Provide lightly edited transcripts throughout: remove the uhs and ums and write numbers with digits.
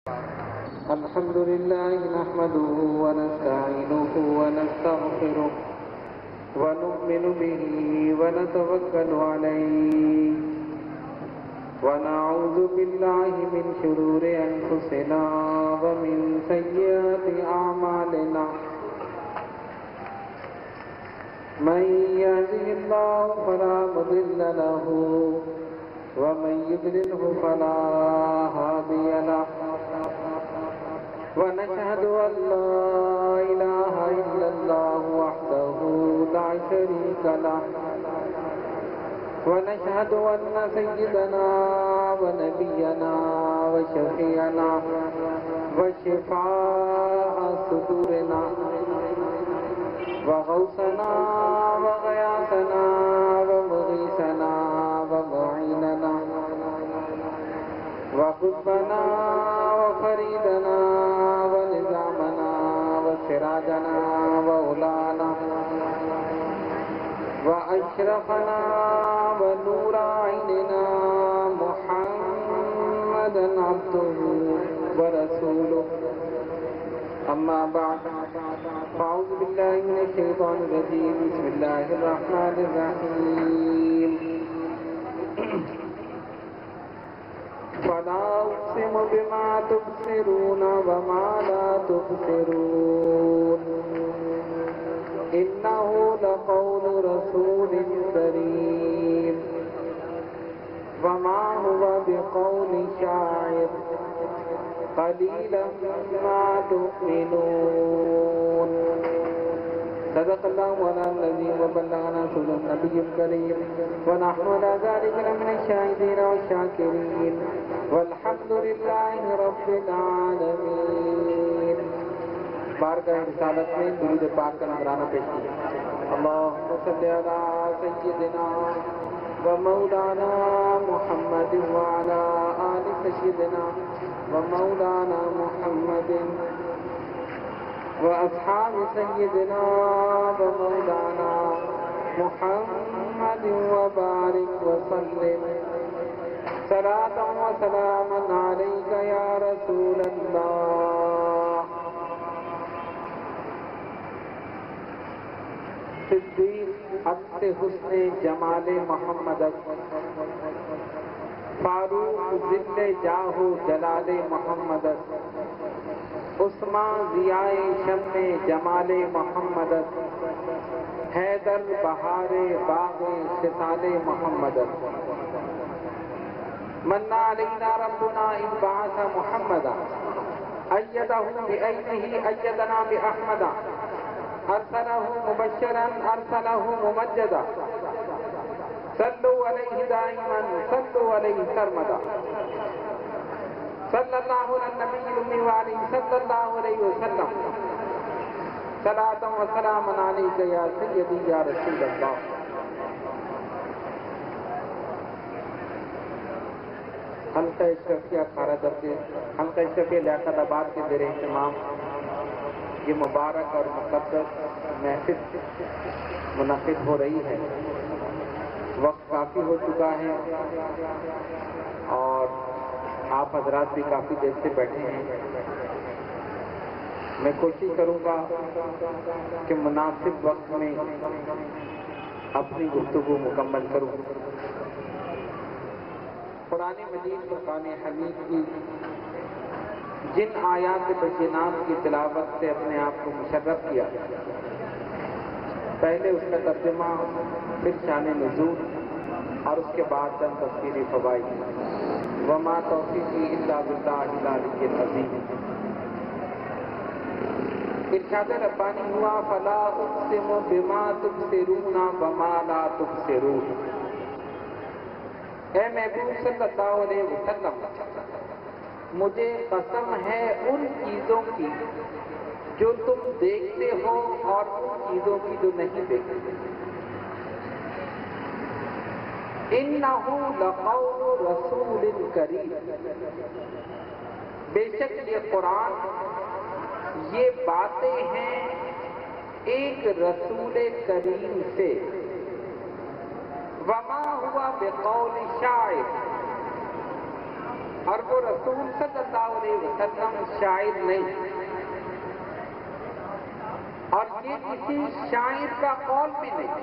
الحمد لله نحمده ونستعينه ونستغفره ونؤمن به ونتوكل عليه ونعوذ بالله من شرور أنفسنا ومن سيئات أعمالنا من يهده الله فلا مضل له ومن يضلله فلا هادي له ونشهد أن لا إله إلا الله وحده لا شريك له ونشهد أن سيدنا ونبينا وشفيعنا وشفاء صدورنا وغوثنا وغياثنا ومغيثنا ومعيننا وقطبنا وفريدنا ونظامنا وسراجنا وأولانا وأشرفنا ونور عيننا محمدا عبده ورسوله أما بعد فأعوذ بالله من الشيطان الرجيم بسم الله الرحمن الرحيم فلا أقسم بما تبصرون وما لا تبصرون إنه لقول رسول كريم وما هو بقول شاعر قليلا ما تؤمنون صدق الله مولانا العظيم وبلغنا رسول النبي الكريم ونحن على ذلك من الشاهدين والشاكرين والحمد لله رب العالمين. بارگاہ رسالت میں درود پاک کا نذرانہ پیش کیا. اللہم صلی علی سیدنا ومولانا محمد وعلى آل سيدنا ومولانا محمد وأصحاب سيدنا ومولانا محمد وبارك وسلم صلاة وسلاما عليك يا رسول الله. صدیق عطر حسن جمال محمد فاروق ذل جاہ جلال محمد عثمان ضیاء شمع جمال محمد حیدر بہار باغ خصال محمد من علینا ربنا اذ بعث محمدا ایدہ بأیدہ ایدنا بأحمد ارسلہ مبشرا ارسلہ ممجدا صلوا علیہ دائما صلوا علیہ سرمدا صلی اللہ علی النبی الأمی وعلیہ صلی اللہ علیہ وسلم صلاة و سلام علیک یا سیدی یا رسول اللہ. حلقہ اشرفیہ کھارا درگاہ حلقہ اشرفیہ لیاقت آباد کے زیر اہتمام یہ مبارک اور مقدس محفل منعقد ہو رہی ہے. وقت کافی ہو چکا ہے اور آپ حضرات بھی کافی دیر سے بیٹھے ہیں. میں کوشش کروں گا کہ مناسب وقت میں اپنی گفتگو مکمل کروں. قرآن مجید فرقان حمید کی جن آیات بینات کی تلاوت سے اپنے آپ کو مشرف کیا، پہلے اس کا ترجمہ، پھر شان نزول اور اس کے بعد چند تفصیلی فوائد. وما توفیقی الا باللہ العلی العظیم. ارشاد ربانی ہوا فلا اقسم بما تبصرون وما لا تبصرون. اے محبوب صلی اللہ علیہ وسلم، مجھے قسم ہے ان چیزوں کی جو تم دیکھتے ہو اور ان چیزوں کی جو نہیں دیکھتے. اِنَّهُ لَقَوْلُ رَسُولٍ كَرِيمٍ. بے شک یہ قرآن، یہ باتیں ہیں ایک رسول کریم سے. وَمَا هُوَ بِقَوْلِ شَاعِرٍ. اور وہ رسول صلی اللہ علیہ وسلم شاعر نہیں، اور یہ کسی شاعر کا قول بھی نہیں۔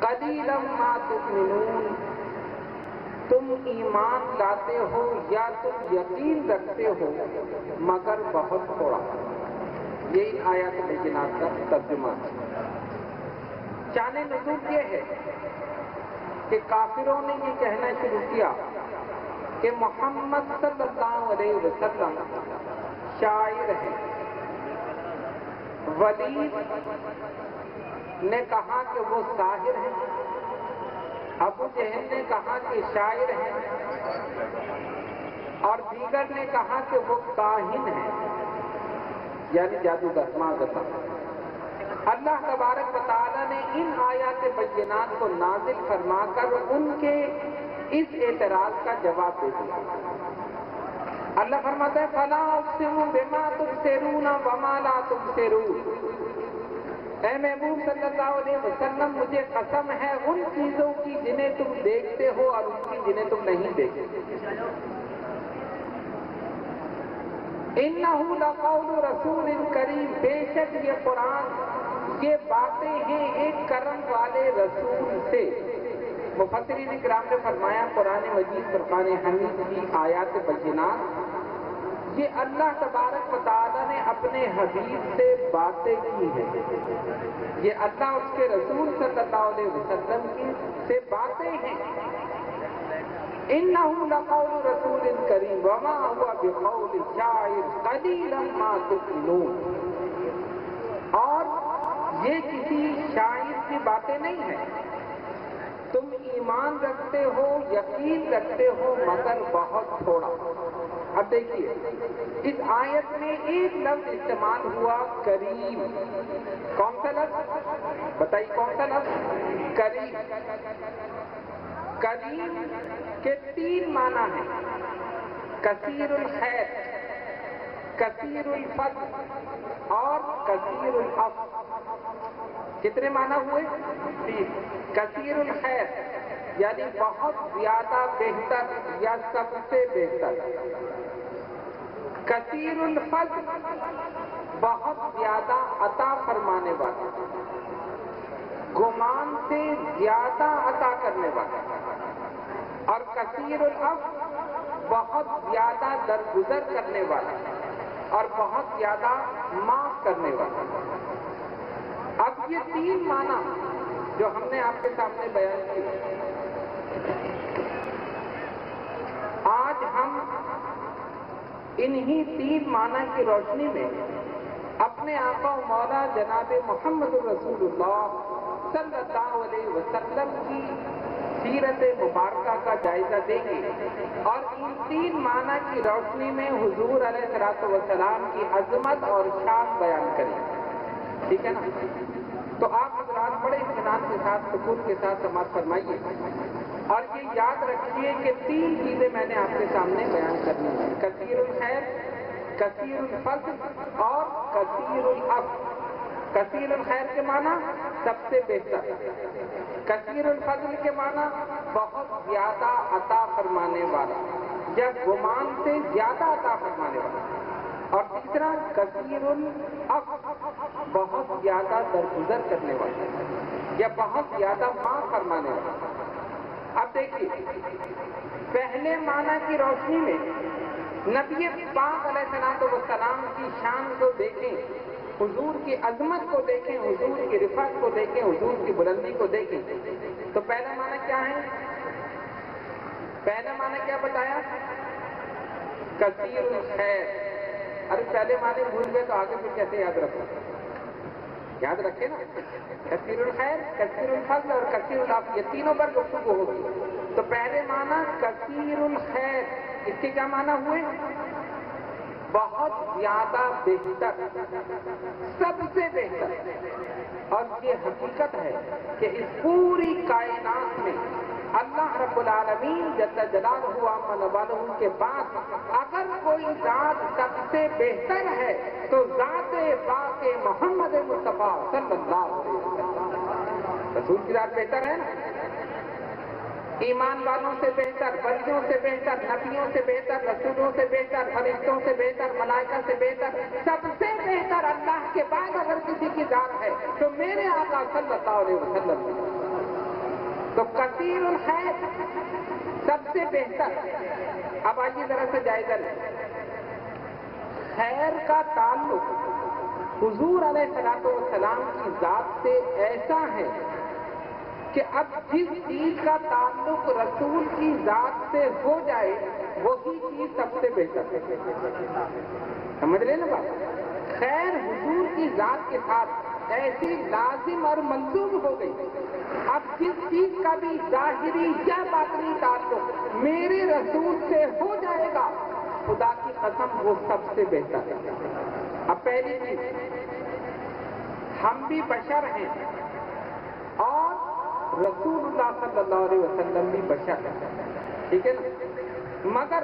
قلیلا ما تؤمنون، تم ایمان لاتے ہو یا تم یقین رکھتے ہو مگر بہت تھوڑا۔ یہی آیات بینات کا ترجمہ ہے۔ شان نزول یہ ہے کہ کافروں نے یہ کہنا شروع کیا کہ محمد صلی اللہ علیہ وسلم شاعر ہیں۔ ولید نے کہا کہ وہ ساحر ہیں، ابو جہل نے کہا کہ شاعر ہیں، اور دیگر نے کہا کہ وہ کاہن ہیں، یعنی جادوگر معذرت۔ اللہ تبارک و تعالیٰ نے ان آیات بینات کو نازل فرما کر ان کے اس اعتراض کا جواب دے دیا۔ اللہ فرماتا ہے فَلَا أُقْسِمُ بِمَا تُبْصِرُونَ وَمَا لَا تُبْصِرُونَ، اے محبوب صلی اللہ علیہ وسلم مجھے قسم ہے ان چیزوں کی جنہیں تم دیکھتے ہو اور ان کی جنہیں تم نہیں دیکھتے۔ اِنَّهُ لَقَوْلُ رَسُولٍ كَرِيمٍ، بے شک یہ قرآن، یہ باتیں ہیں ایک کرم والے رسول سے۔ مفسرین کرام نے فرمایا قرآن مجید فرقان حمید کی آیات بینات یہ اللہ تبارک و تعالیٰ نے اپنے حبیب سے باتیں کی ہیں، یہ اللہ اس کے رسول صلی اللہ علیہ وسلم کی سے باتیں ہیں۔ اِنَّهُ لَقَوْلُ رَسُولٍ كَرِيمٍ وَمَا هُوَ بِقَوْلِ شَاعِرٍ قَلِيلًا مَا تُؤْمِنُونَ، اور یہ کسی شاعر کی باتیں نہیں ہیں، تم ایمان رکھتے ہو یقین رکھتے ہو مگر بہت تھوڑا۔ اب دیکھیے اس آیت میں ایک لفظ استعمال ہوا کریم، کون سا لفظ بتائیے، کون سا لفظ؟ کریم۔ کریم کے تین معنی ہیں، کثیر الخیر، کثیر الفضل اور کثیر العفو۔ کتنے معنی ہوئے؟ تین۔ کثیر الخیر یعنی بہت زیادہ بہتر یا سب سے بہتر۔ کثیر الفضل بہت زیادہ عطا فرمانے والا، گمان سے زیادہ عطا کرنے والا، اور کثیر العفو بہت زیادہ درگزر کرنے والا اور بہت زیادہ معاف کرنے والا۔ اب یہ تین معنی جو ہم نے آپ کے سامنے بیان کیے، آج ہم انہی تین معنی کی روشنی میں اپنے آقا و مولا جناب محمد رسول اللہ صلی اللہ علیہ وسلم کی سیرت مبارکہ کا جائزہ دیں گے، اور ان تین معنی کی روشنی میں حضور علیہ السلام کی عظمت اور شان بیان کریں گے۔ ٹھیک ہے نا؟ تو آپ حضرات بڑے اطمینان کے ساتھ سکون کے ساتھ سماعت فرمائیے، اور یہ یاد رکھیے کہ تین چیزیں میں نے آپ کے سامنے بیان کرنی ہیں، کثیر الخیر، کثیر الفضل اور کثیر العفو۔ کثیر الخیر کے معنی سب سے بہتر، کثیر الفضل کے معنی بہت زیادہ عطا فرمانے والا یا گمان سے زیادہ عطا فرمانے والا، اور تیسرا کثیر العفو بہت زیادہ درگزر کرنے والا یا بہت زیادہ معاف فرمانے والا۔ اب دیکھیے پہلے معنی کی روشنی میں نبی پاک علیہ السلام کی شان کو دیکھیں، حضور کی عظمت کو دیکھیں، حضور کی رفعت کو دیکھیں، حضور کی بلندی کو دیکھیں، تو پہلا معنی کیا ہے؟ پہلا معنی کیا بتایا؟ کثیر الخیر۔ ارے پہلے معنی بھول گئے تو آگے پھر کیسے یاد رکھو؟ یاد رکھے نا، کثیر الخیر، کثیر الفضل اور کثیر العفو، یہ تینوں پر گفتگو ہوگی۔ تو پہلے معنی کثیر الخیر، اس کے کیا معنی ہوئے؟ بہت زیادہ بہتر، سب سے بہتر۔ اور یہ حقیقت ہے کہ اس پوری کائنات میں اللہ رب العالمین جل جلالہ عما نوالہ کے بعد اگر کوئی ذات سب سے بہتر ہے تو ذات پاک محمد مصطفیٰ صلی اللہ علیہ وسلم، رسول کی ذات بہتر ہے نا؟ ایمان والوں سے بہتر، ولیوں سے بہتر، نبیوں سے بہتر، رسولوں سے بہتر، فرشتوں سے بہتر، ملائکہ سے بہتر، سب سے بہتر اللہ کے بعد اگر کسی کی ذات ہے تو میرے آقا صلی اللہ علیہ وسلم تو کثیر الخیر، سب سے بہتر۔ اب آئیے ذرا سے جائزہ لیں، خیر کا تعلق حضور علیہ الصلوۃ والسلام کی ذات سے ایسا ہے کہ اب جس چیز کا تعلق رسول کی ذات سے ہو جائے وہی چیز سب سے بہتر ہے۔ سمجھ رہے نا بات؟ خیر حضور کی ذات کے ساتھ ایسی لازم اور منسوب ہو گئی، اب جس چیز کا بھی ظاہری یا باطنی تعلق میرے رسول سے ہو جائے گا، خدا کی قسم وہ سب سے بہتر ہے۔ اب پہلی چیز، ہم بھی بشر ہیں اور رسول اللہ صلی اللہ علیہ وسلم بھی بشر ہے، ٹھیک ہے نا؟ مگر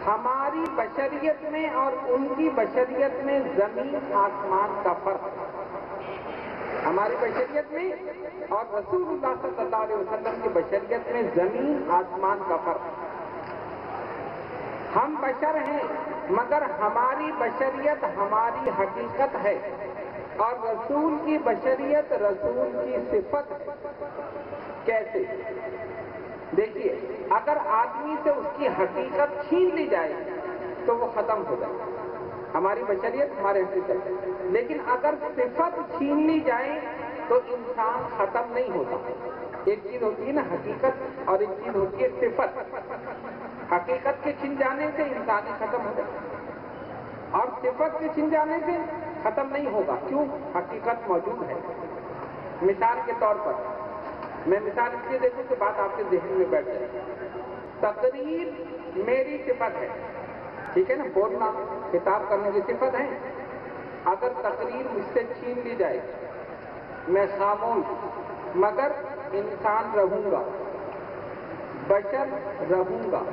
ہماری بشریت میں اور ان کی بشریت میں زمین آسمان کا فرق ہے۔ ہماری بشریت میں اور رسول اللہ صلی اللہ علیہ وسلم کی بشریت میں زمین آسمان کا فرق ہے۔ ہم بشر ہیں مگر ہماری بشریت ہماری حقیقت ہے اور رسول کی بشریت رسول کی صفت ہے۔ کیسے؟ دیکھیے، اگر آدمی سے اس کی حقیقت چھین لی جائے تو وہ ختم ہو جائے، ہماری بشریت ہمارے حقیقت ہے، لیکن اگر صفت چھین لی جائے تو انسان ختم نہیں ہوتا۔ ایک چیز ہوتی ہے نا حقیقت اور ایک چیز ہوتی ہے صفت۔ حقیقت کے چھن جانے سے انسان ہی ختم ہو جائے اور صفت کے چھن جانے سے ختم نہیں ہوگا۔ کیوں؟ حقیقت موجود ہے۔ مثال کے طور پر میں مثال اس لیے دیکھوں کہ بات آپ کے ذہن میں بیٹھ جائے۔ تقریر میری صفت ہے، ٹھیک ہے نا؟ بولنا، خطاب کرنے کی صفت ہے۔ اگر تقریر مجھ سے چھین لی جائے، میں خاموش مگر انسان رہوں گا، بشر رہوں گا،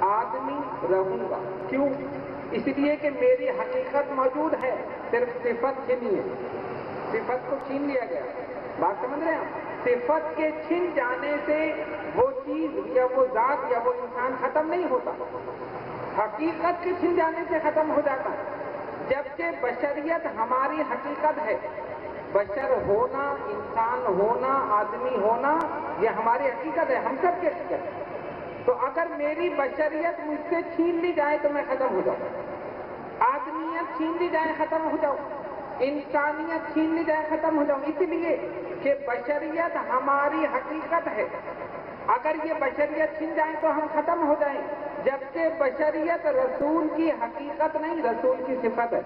آدمی رہوں گا۔ کیوں؟ اس لیے کہ میری حقیقت موجود ہے، صرف صفت چھینی ہے، صفت کو چھین لیا گیا۔ بات سمجھ رہے ہیں؟ صفت کے چھن جانے سے وہ چیز یا وہ ذات یا وہ انسان ختم نہیں ہوتا، حقیقت کے چھن جانے سے ختم ہو جاتا ہے۔ جبکہ بشریت ہماری حقیقت ہے، بشر ہونا، انسان ہونا، آدمی ہونا، یہ ہماری حقیقت ہے، ہم سب کی حقیقت ہے۔ تو اگر میری بشریت مجھ سے چھین لی جائے تو میں ختم ہو جاؤں، آدمیت چھین لی جائے ختم ہو جاؤں، انسانیت چھین لی جائے ختم ہو جاؤں، اس لیے کہ بشریت ہماری حقیقت ہے۔ اگر یہ بشریت چھن جائے تو ہم ختم ہو جائیں، جبکہ بشریت رسول کی حقیقت نہیں، رسول کی صفت ہے،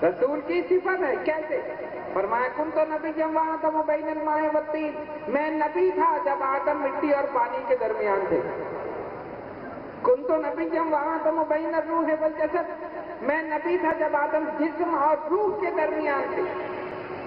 رسول کی صفت ہے۔ کیسے؟ فرمایا کنت نبیا وآدم بین الماء والطین، میں نبی تھا جب آدم مٹی اور پانی کے درمیان تھے۔ کنت نبیا وآدم بین الروح والجسد، میں نبی تھا جب آدم جسم اور روح کے درمیان تھے۔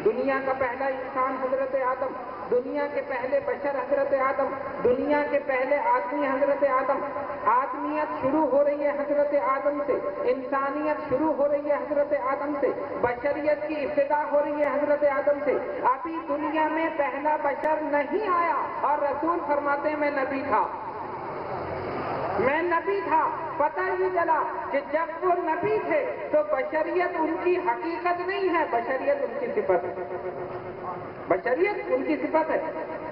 دنیا کا پہلا انسان حضرت آدم، دنیا کے پہلے بشر حضرت آدم، دنیا کے پہلے آدمی حضرت آدم۔ آدمیت شروع ہو رہی ہے حضرت آدم سے، انسانیت شروع ہو رہی ہے حضرت آدم سے، بشریت کی ابتدا ہو رہی ہے حضرت آدم سے۔ ابھی دنیا میں پہلا بشر نہیں آیا اور رسول فرماتے ہیں میں نبی تھا، میں نبی تھا۔ پتہ ہی چلا کہ جب وہ نبی تھے تو بشریت ان کی حقیقت نہیں ہے، بشریت ان کی صفت ہے، بشریت ان کی صفت ہے۔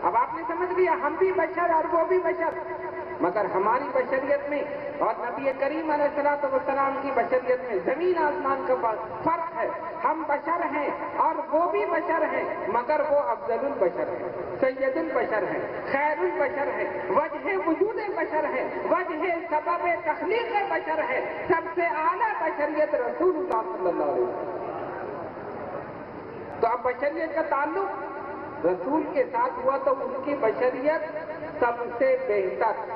اب آپ نے سمجھ لیا، ہم بھی بشر اور وہ بھی بشر، مگر ہماری بشریت میں اور نبی کریم علیہ الصلوۃ والسلام کی بشریت میں زمین آسمان کا فرق ہے۔ ہم بشر ہیں اور وہ بھی بشر ہیں، مگر وہ افضل البشر ہیں، سید البشر ہیں، خیر البشر ہیں، وجہ وجود بشر ہے، وجہ سبب تخلیق بشر ہے، سب سے اعلیٰ بشریت رسول اللہ صلی اللہ علیہ وسلم۔ تو اب بشریت کا تعلق رسول کے ساتھ ہوا تو ان کی بشریت سب سے بہتر۔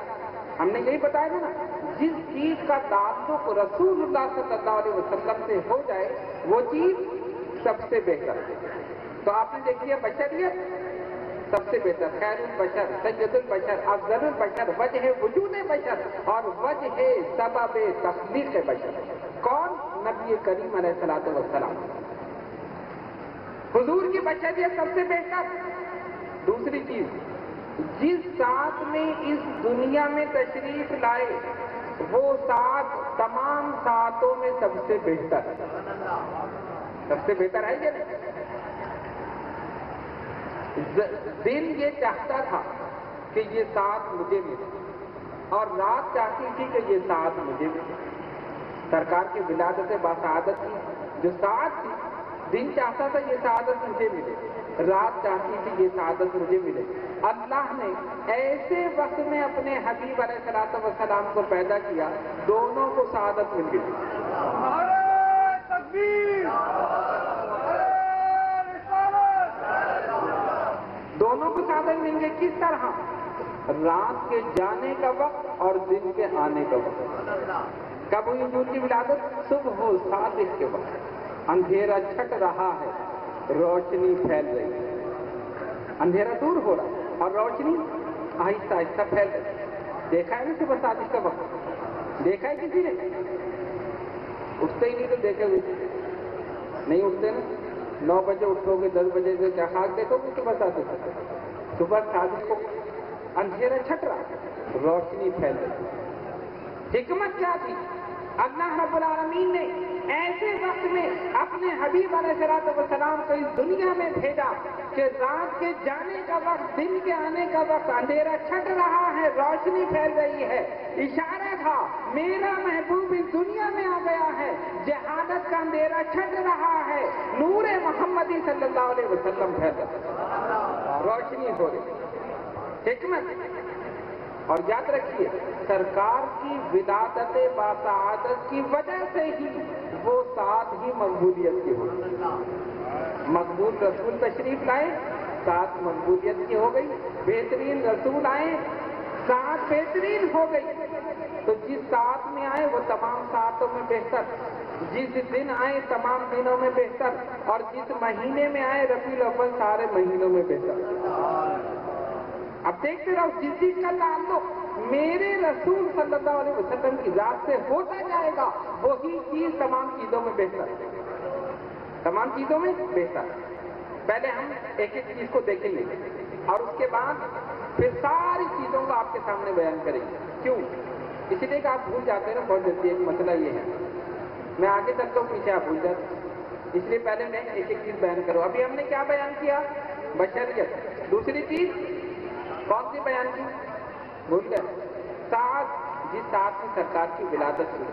ہم نے یہی بتایا نا، جس چیز کا تعلق رسول اللہ صلی اللہ علیہ وسلم سے ہو جائے وہ چیز سب سے بہتر ہے۔ تو آپ نے دیکھیے بشریت سب سے بہتر، خیر البشر، سید البشر، افضل البشر، وجہ وجود بشر اور وجہ سبب تخلیق بشر۔ کون؟ نبی کریم علیہ الصلوۃ والسلام، حضور کی بشریت سب سے بہتر۔ دوسری چیز، جس ساتھ میں اس دنیا میں تشریف لائے وہ ساتھ تمام ساتھوں میں سب سے بہتر ہے. سب سے بہتر ہے کہ نہیں؟ دن یہ چاہتا تھا کہ یہ ساتھ مجھے ملے اور رات چاہتی تھی کہ یہ ساتھ مجھے ملے. سرکار کی ولادت باسعادت کی جو ساتھ تھی، دن چاہتا تھا یہ سعادت مجھے ملے، رات چاہتی تھی یہ سعادت مجھے ملے. اللہ نے ایسے وقت میں اپنے حبیب علیہ الصلوۃ والسلام کو پیدا کیا، دونوں کو سعادت مل گئی. دونوں کو سعادت مل گئی. کس طرح؟ رات کے جانے کا وقت اور دن کے آنے کا وقت. کب ہوئی حضور کی ولادت؟ صبح ہو صادق کے وقت. اندھیرا چھٹ رہا ہے، روشنی پھیل رہی ہے. اندھیرا دور ہو رہا ہے اور روشنی آہستہ آہستہ پھیل رہی ہے. دیکھا ہے نا صبح صادق کا وقت؟ دیکھا ہے کسی نے؟ اٹھتے ہی نہیں تو دیکھے ہوئے نہیں اٹھتے نا. 9 بجے اٹھو گے، 10 بجے سے کیا خاک دیکھو گے صبح صادق؟ صبح صادق کو اندھیرا چھٹ رہا ہے، روشنی پھیل رہی ہے. حکمت کیا تھی؟ اللہ رب العالمین نے ایسے وقت میں اپنے حبیب علیہ الصلوۃ والسلام کو اس دنیا میں بھیجا کہ رات کے جانے کا وقت، دن کے آنے کا وقت، اندھیرا چھٹ رہا ہے، روشنی پھیل رہی ہے. اشارہ تھا میرا محبوب اس دنیا میں آ گیا ہے، جہالت کا اندھیرا چھٹ رہا ہے، نور محمدی صلی اللہ علیہ وسلم پھیل رہا، روشنی ہو رہی. حکمت. اور یاد رکھیے سرکار کی ولادت باسعادت کی وجہ سے ہی وہ ساتھ ہی مقبولیت کی ہو. مقبول رسول تشریف لائے، ساتھ مقبولیت کی ہو گئی. بہترین رسول آئے، ساتھ بہترین ہو گئی. تو جس ساتھ میں آئے وہ تمام ساتھوں میں بہتر، جس دن آئے تمام دنوں میں بہتر، اور جس مہینے میں آئے ربیع الاول سارے مہینوں میں بہتر. اب دیکھتے رہو جس چیز کا تعلق میرے رسول صلی اللہ علیہ وسلم کی ذات سے ہوتا جائے گا وہی چیز تمام چیزوں میں بہتر ہے. تمام چیزوں میں بہتر. پہلے ہم ایک ایک چیز کو دیکھیں گے اور اس کے بعد پھر ساری چیزوں کو آپ کے سامنے بیان کریں گے. کیوں؟ اس لیے کہ آپ بھول جاتے ہیں نا بہت جلدی. ایک مسئلہ یہ ہے میں آگے چلتا ہوں، پیچھے آپ بھول جاتے. اس لیے پہلے میں ایک ایک چیز بیان کروں. ابھی ہم نے کیا بیان کیا؟ بشریت. دوسری چیز کون سی بیان کی؟ بھول گئے. ساتھ. جس ساتھ میں سرکار کی ولادت ہوئی،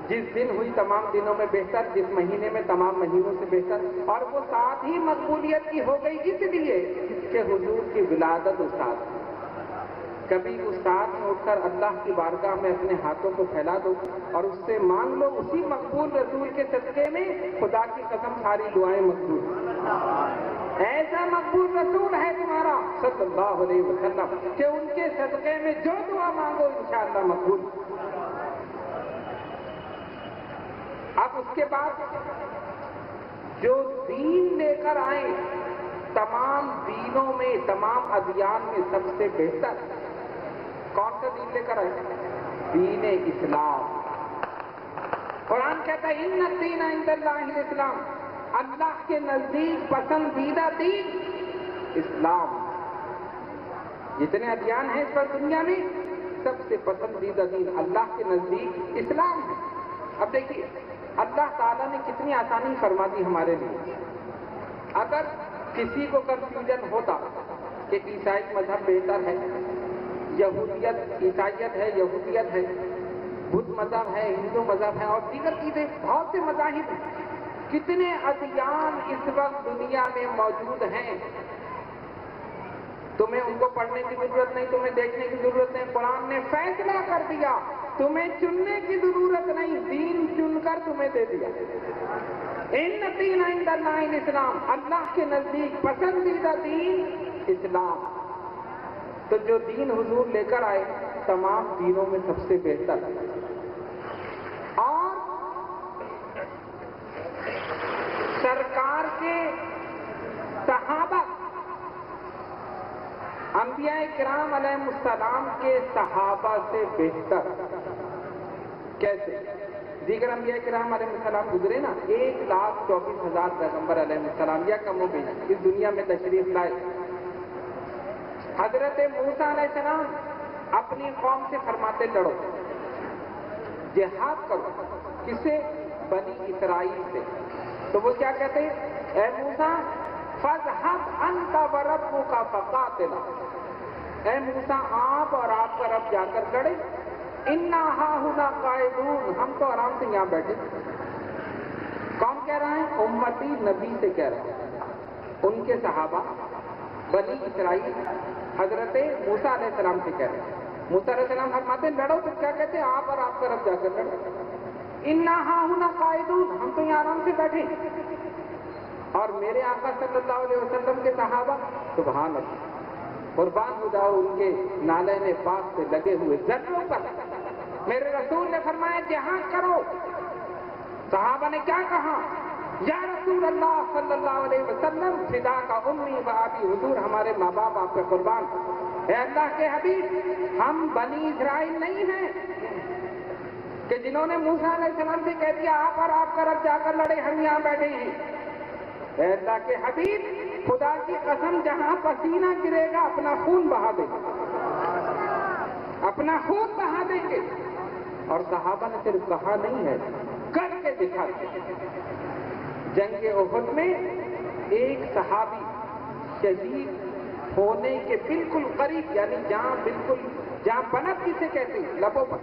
جس دن ہوئی تمام دنوں میں بہتر، جس مہینے میں تمام مہینوں سے بہتر، اور وہ ساتھ ہی مقبولیت کی ہو گئی اس لیے کہ حضور کی ولادت استاد. کبھی استاد میں اٹھ کر اللہ کی بارگاہ میں اپنے ہاتھوں کو پھیلا دو اور اس سے مانگ لو، اسی مقبول رسول کے صدقے میں خدا کی قسم ساری دعائیں مقبول. ایسا مقبول رسول ہے تمہارا صلی اللہ علیہ وسلم کہ ان کے صدقے میں جو دعا مانگو انشاءاللہ مقبول. اب اس کے بعد جو دین لے کر آئے تمام دینوں میں، تمام ادیان میں سب سے بہتر کون سا دین لے کر آئے؟ دین اسلام. قرآن کہتا ہے ان الدین عند اللہ الاسلام، اللہ کے نزدیک پسندیدہ دین اسلام. جتنے ادیان ہیں اس پر دنیا میں سب سے پسندیدہ دین اللہ کے نزدیک اسلام ہے. اب دیکھیے اللہ تعالیٰ نے کتنی آسانی فرما دی ہمارے لیے. اگر کسی کو کنفیوژن ہوتا کہ عیسائی مذہب بہتر ہے، یہودیت عیسائیت ہے، یہودیت ہے، بدھ مذہب ہے، ہندو مذہب ہے، اور دیگر چیزیں بہت سے مذاہب ہیں، کتنے ادیان اس وقت دنیا میں موجود ہیں، تمہیں ان کو پڑھنے کی ضرورت نہیں، تمہیں دیکھنے کی ضرورت نہیں. قرآن نے فیصلہ کر دیا تمہیں چننے کی ضرورت نہیں، دین چن کر تمہیں دے دیا. ان الدین عند اللہ الاسلام، اللہ کے نزدیک پسندیدہ دین اسلام. تو جو دین حضور لے کر آئے تمام دینوں میں سب سے بہتر. اور سرکار کے صحابہ انبیاء کرام علیہ السلام کے صحابہ سے بہتر. کیسے؟ دیگر انبیاء کرام علیہ السلام گزرے نا، 1,24,000 پیغمبر علیہ السلام یا کم و بیش اس دنیا میں تشریف لائے. حضرت موسیٰ علیہ السلام اپنی قوم سے فرماتے لڑو، جہاد کرو، کسے؟ بنی اسرائیل سے۔ تو وہ کیا کہتے ہیں؟ اے موسیٰ فَاذْهَبْ أَنْتَ وَرَبُّكَ فَقَاتِلَا، اے موسیٰ آپ اور آپ کا رب جا کر لڑے، اِنَّا هَاهُنَا قَاعِدُونَ، ہم تو آرام سے یہاں بیٹھے۔ کون کہہ رہا ہے؟ امتی نبی سے کہہ رہا ہے، ان کے صحابہ بنی اسرائیل حضرت موسیٰ علیہ السلام سے کہہ رہے ہیں۔ موسیٰ علیہ السلام فرماتے ہیں لڑو، تو کیا کہتے ہیں؟ آپ اور آپ کا رب جا کر لڑو، اِنَّا هَاهُنَا قَاعِدُونَ، ہم تو یہاں آرام سے بیٹھے۔ اور میرے آقا صلی اللہ علیہ وسلم کے صحابہ، سبحان اللہ، قربان ہو جاؤ ان کے نالین پاک سے لگے ہوئے ذروں پر، میرے رسول نے فرمایا جہاد کرو۔ صحابہ نے کیا کہا؟ یا رسول اللہ صلی اللہ علیہ وسلم فدا کا امی و ابی، حضور ہمارے ماں باپ آپ پہ قربان۔ اے اللہ کے حبیب، ہم بنی اسرائیل نہیں ہیں کہ جنہوں نے موسیٰ علیہ السلام سے کہہ دیا آپ اور آپ کا رب جا کر لڑے، ہم یہاں بیٹھے ہیں۔ اے اللہ کے حبیب، خدا کی قسم جہاں پسینہ گرے گا اپنا خون بہا دیں گے، اپنا خون بہا دیں گے۔ اور صحابہ نے صرف کہا نہیں ہے، کر کے دکھا دیا۔ جنگ احد میں ایک صحابی شہید ہونے کے بالکل قریب، یعنی جہاں بالکل جہاں پنپ کسے کہتے ہیں، لبوں پر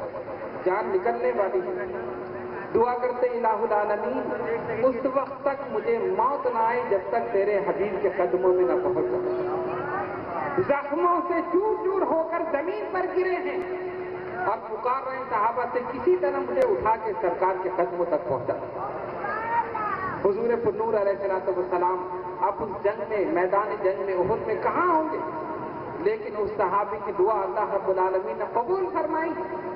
جان نکلنے والی، دعا کرتے الہ العالمین اس وقت تک مجھے موت نہ آئے جب تک تیرے حبیب کے قدموں میں نہ پہنچ جاؤں۔ زخموں سے چور چور ہو کر زمین پر گرے ہیں اور پکار رہے ہیں صحابہ سے کسی طرح مجھے اٹھا کے سرکار کے قدموں تک پہنچا۔ حضور پرنور علیہ السلام اب اس جنگ میں، میدان جنگ میں، احد میں کہاں ہوں گے؟ لیکن اس صحابی کی دعا اللہ رب العالمین نے قبول فرمائی،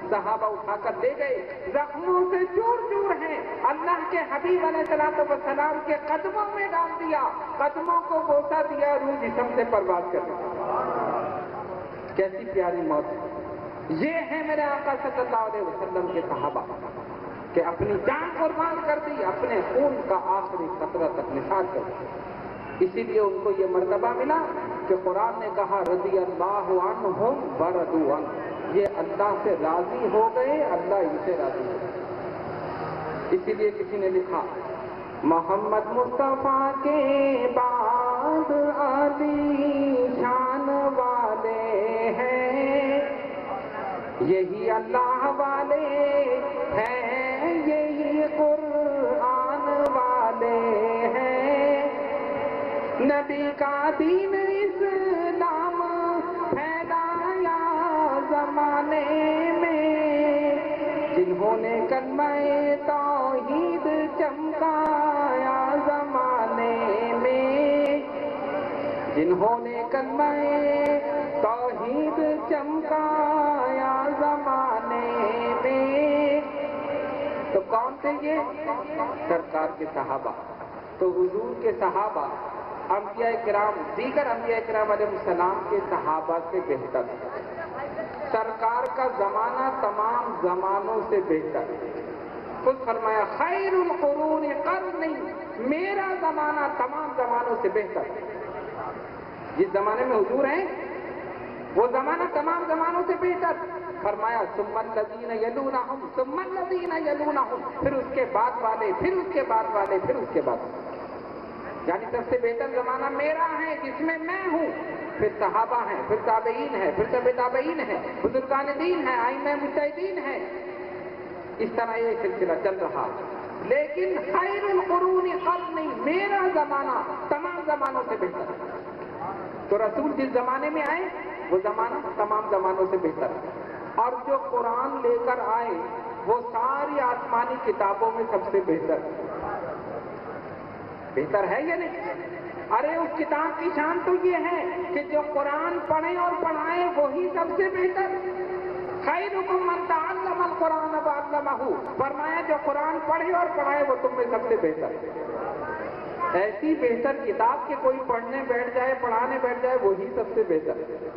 صحابہ اٹھا کر لے گئے، زخموں سے چور چور ہیں، اللہ کے حبیب علیہ السلام کے قدموں میں ڈال دیا، قدموں کو بوسہ دیا، روح جسم سے پرواز کر دی۔ کیسی پیاری موت! یہ ہے میرے آقا صلی اللہ علیہ وسلم کے صحابہ کہ اپنی جان قربان کر دی، اپنے خون کا آخری قطرہ تک نثار کر دی۔ اسی لیے ان کو یہ مرتبہ ملا کہ قرآن نے کہا رضی اللہ عنہم ورضوا عنہ، یہ اللہ سے راضی ہو گئے، اللہ ان سے راضی ہو گئے۔ اسی لیے کسی نے لکھا محمد مصطفیٰ کے بعد علی شان والے ہیں، یہی اللہ والے ہیں، یہی قرآن والے ہیں، نبی کا دین اسلام پھیلایا زمانے میں، جنہوں نے کلمہ توحید چمکایا زمانے میں، جنہوں نے کلمہ توحید چمکایا زمانے میں۔ تو کون تھے یہ؟ سرکار کے صحابہ۔ تو حضور کے صحابہ انبیاء کرام، دیگر انبیاء کرام علیہ السلام کے صحابہ سے بہتر، سرکار کا زمانہ تمام زمانوں سے بہتر۔ خود فرمایا خیر القرون قرنی، میرا زمانہ تمام زمانوں سے بہتر۔ جس زمانے میں حضور ہیں وہ زمانہ تمام زمانوں سے بہتر۔ فرمایا ثم الذین یلونہم ثم الذین یلونہم، پھر اس کے بعد والے، پھر اس کے بعد والے، پھر اس کے بعد، یعنی سب سے بہتر زمانہ میرا ہے جس میں میں ہوں، پھر صحابہ ہیں، پھر تابعین ہیں، پھر تبع تابعین ہیں، بزرگان دین ہیں، ائمہ مجتہدین ہیں، اس طرح یہ سلسلہ چل رہا۔ لیکن خیر القرون قرنی، میرا زمانہ تمام زمانوں سے بہتر ہے۔ تو رسول جس زمانے میں آئے وہ زمانہ تمام زمانوں سے بہتر ہے، اور جو قرآن لے کر آئے وہ ساری آسمانی کتابوں میں سب سے بہتر ہے یا نہیں؟ ارے اس کتاب کی شان تو یہ ہے کہ جو قرآن پڑھے اور پڑھائے وہی سب سے بہتر۔ خیرکم من تعلم القرآن وعلمہ، فرمایا جو قرآن پڑھے اور پڑھائے وہ تم میں سب سے بہتر ہے۔ ایسی بہتر کتاب کہ کوئی پڑھنے بیٹھ جائے، پڑھانے بیٹھ جائے، وہی سب سے بہتر ہے۔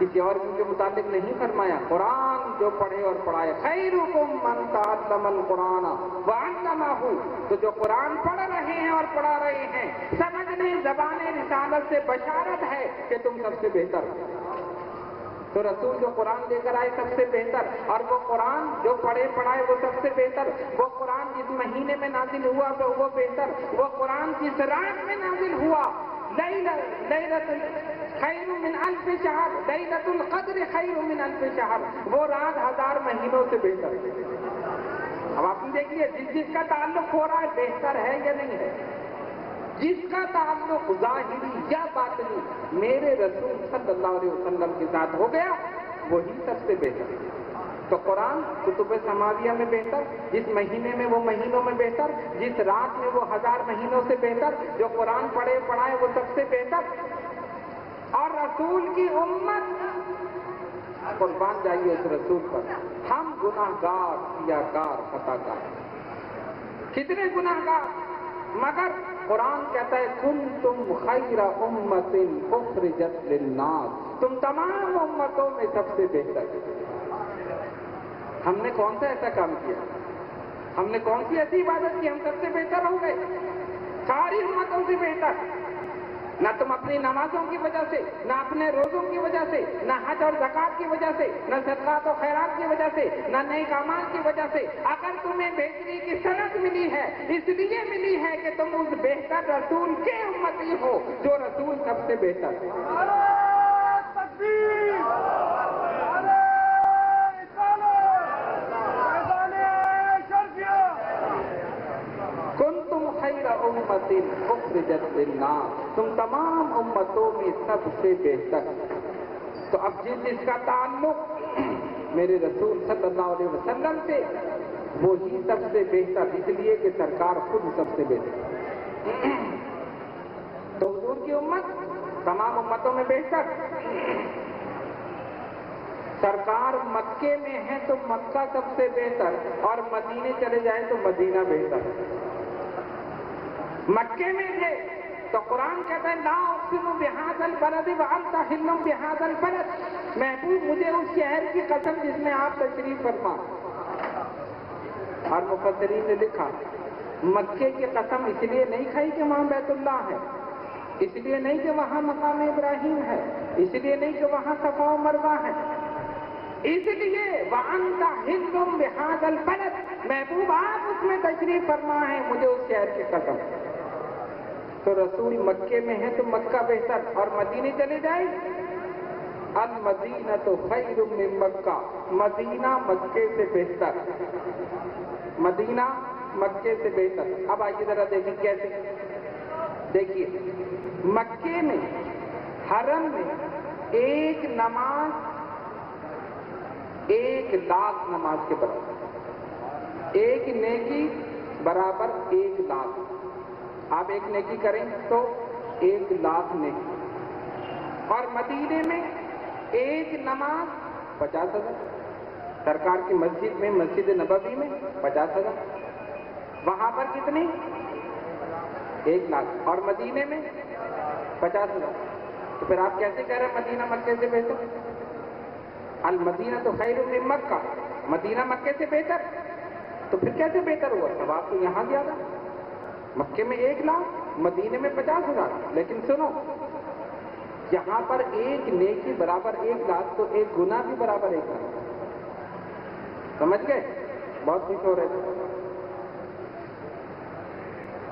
کسی اور کے متعلق نہیں فرمایا. قرآن جو پڑھے اور پڑھائے. خیرکم من تعلم القرآن وعلمہ. تو جو قرآن پڑھ رہے ہیں اور پڑھا رہے ہیں، سمجھ لیں زبان رسالت سے بشارت ہے کہ تم سب سے بہتر. تو رسول جو قرآن لے کر آئے سب سے بہتر، اور وہ قرآن جو پڑھے پڑھائے وہ سب سے بہتر. وہ قرآن جس مہینے میں نازل ہوا تو وہ بہتر. وہ قرآن جس رات میں نازل ہوا، لیلۃ خیر من الف شہر، لیلۃ القدر خیر من الف شہر، وہ رات 1000 مہینوں سے بہتر. اب آپ نے دیکھ لیا جس کا تعلق ہو رہا ہے بہتر ہے یا نہیں ہے. جس کا تعلق ظاہری یا باطنی میرے رسول صلی اللہ علیہ وسلم کے ساتھ ہو گیا وہی سب سے بہتر. تو قرآن کتب سماویہ میں بہتر، جس مہینے میں وہ مہینوں میں بہتر، جس رات میں وہ 1000 مہینوں سے بہتر. جو قرآن پڑھے پڑھائے وہ سب سے بہتر. اور رسول کی امت، قربان جائیے اس رسول پر. ہم گناہ گار، کیا کار، خطا کار، کتنے گناہ گار، مگر قرآن کہتا ہے کنتم خیر امت اخرجت للناس، تم تمام امتوں میں سب سے بہتر. ہم نے کون سا ایسا کام کیا؟ ہم نے کون سی ایسی عبادت کی ہم سب سے بہتر ہو گئے؟ ساری امتوں سے بہتر. نہ تم اپنی نمازوں کی وجہ سے، نہ اپنے روزوں کی وجہ سے، نہ حج اور زکات کی وجہ سے، نہ صدقات و خیرات کی وجہ سے، نہ نیک اعمال کی وجہ سے. اگر تمہیں بہتری کی سند ملی ہے اس لیے ملی ہے کہ تم اس بہتر رسول کے امتی ہو جو رسول سب سے بہتر ہے. کنتم خیر امت اخرجت للناس، تم تمام امتوں میں سب سے بہتر. تو اب جس کا تعلق میرے رسول صلی اللہ علیہ وسلم سے وہی سب سے بہتر، اس لیے کہ سرکار خود سب سے بہتر. تو حضور کی امت تمام امتوں میں بہتر. سرکار مکے میں ہے تو مکہ سب سے بہتر، اور مدینے چلے جائیں تو مدینہ بہتر. مکے میں ہے تو قرآن کہتا ہے لا اقسم بہذا البلد وانت حل بہذا البلد. محبوب مجھے اس شہر کی قسم جس میں آپ تشریف فرما. اور مفسرین نے لکھا مکے کی قسم اس لیے نہیں کھائی کہ وہاں بیت اللہ ہے، اس لیے نہیں کہ وہاں مقام ابراہیم ہے، اس لیے نہیں کہ وہاں صفا و مروہ ہے، اس لیے وانت حل بہذا البلد، محبوب آپ اس میں تشریف فرما ہے، مجھے اس شہر کی قسم. تو رسول مکے میں ہے تو مکہ بہتر، اور مدینے چلے جائیں المدینہ تو خیر من مکہ، مدینہ مکے سے بہتر. مدینہ مکے سے بہتر. اب آئیے ذرا دیکھیں کیسے. دیکھیے مکے میں حرم میں ایک نماز 1,00,000 نماز کے برابر، ایک نیکی برابر 1,00,000. آپ ایک نیکی کریں تو 1,00,000 نیکی. اور مدینے میں ایک نماز 50,000. سرکار کی مسجد میں، مسجد نبوی میں 50,000. وہاں پر کتنی؟ 1,00,000. اور مدینے میں 50,000. تو پھر آپ کیسے کہہ رہے ہیں مدینہ مکے سے بہتر؟ المدینہ تو خیر من مکہ، مدینہ مکے سے بہتر. تو پھر کیسے بہتر ہوا؟ ثواب تو یہاں زیادہ. مکے میں 1,00,000، مدینے میں 50,000. لیکن سنو، یہاں پر ایک نیکی برابر 1,00,000 تو ایک گناہ بھی برابر 1,00,000. سمجھ گئے؟ بہت خوش ہو رہے تھے.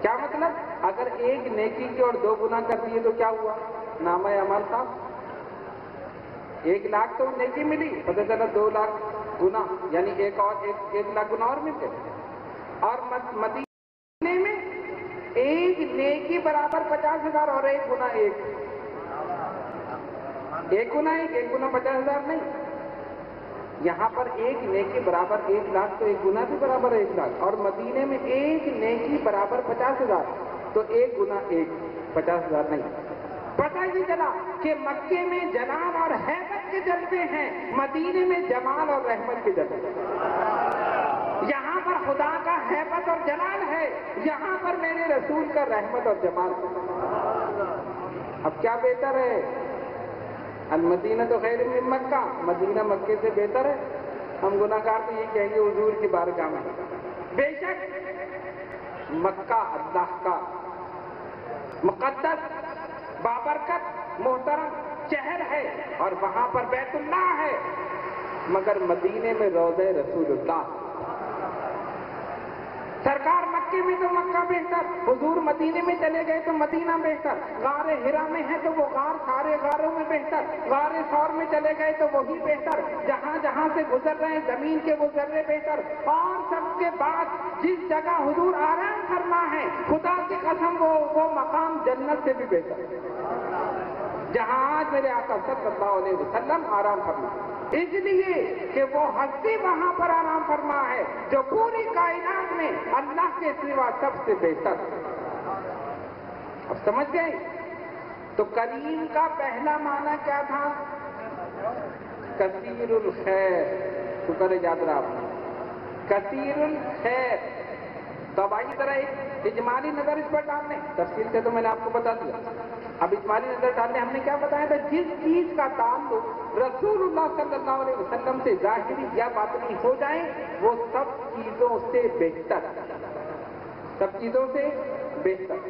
کیا مطلب؟ اگر ایک نیکی کی اور 2 گناہ کر دیے تو کیا ہوا؟ نامہ اعمال کا 1,00,000 تو نیکی ملی، پتہ چلا 2,00,000 گناہ، یعنی ایک 1,00,000 گناہ اور مل گئے. اور مدینے میں ایک نیکی برابر 50,000 اور ایک گناہ ایک گناہ 50,000 نہیں. یہاں پر ایک نیکی برابر 1,00,000 تو ایک گناہ بھی برابر 1,00,000. اور مدینے میں ایک نیکی برابر 50,000 تو ایک گناہ 50,000 نہیں. پتہ ہی چلا کہ مکے میں جلال اور ہیبت کے جلوے ہیں، مدینے میں جمال اور رحمت کے جلوے. یہاں پر خدا کا ہیبت اور جلال ہے، یہاں پر میرے رسول کا رحمت اور جمال ہے. اب کیا بہتر ہے؟ المدینہ تو خیر من مکہ، مدینہ مکے سے بہتر ہے. ہم گناہ گار تو یہ کہیں گے حضور کی بارگاہ میں. بے شک مکہ اللہ کا مقدس بابرکت محترم شہر ہے اور وہاں پر بیت اللہ ہے، مگر مدینے میں روضہ رسول اللہ. سرکار مکے میں تو مکہ بہتر، حضور مدینے میں چلے گئے تو مدینہ بہتر. غار ہرا میں ہے تو وہ غار سارے غاروں میں بہتر. غار ثور میں چلے گئے تو وہی بہتر. جہاں جہاں سے گزر رہے ہیں زمین کے وہ ذرے بہتر. اور سب کے بعد جس جگہ حضور آرام فرما ہے، خدا کی قسم وہ مقام جنت سے بھی بہتر، جہاں آج میرے آقا صلی اللہ علیہ وسلم آرام فرما. اس لیے کہ وہ ہستی وہاں پر آرام فرما ہے جو پوری کائنات میں اللہ کے سوا سب سے بہتر. اب سمجھ گئے؟ تو کریم کا پہلا معنی کیا تھا؟ کثیر الخیر. شکر ہے یاد رہا آپ نے. کثیر الخیر. تو اب آئیے ذرا ایک اجمالی نظر اس پر ڈالنے. تفصیل سے تو میں نے آپ کو بتا دیا. اب اجمالی نظر ڈالنے ہم نے کیا بتایا تھا؟ جس چیز کا تعلق رسول اللہ صلی اللہ علیہ وسلم سے ظاہری یا باطنی ہو جائے وہ سب چیزوں سے بہتر، سب چیزوں سے بہتر.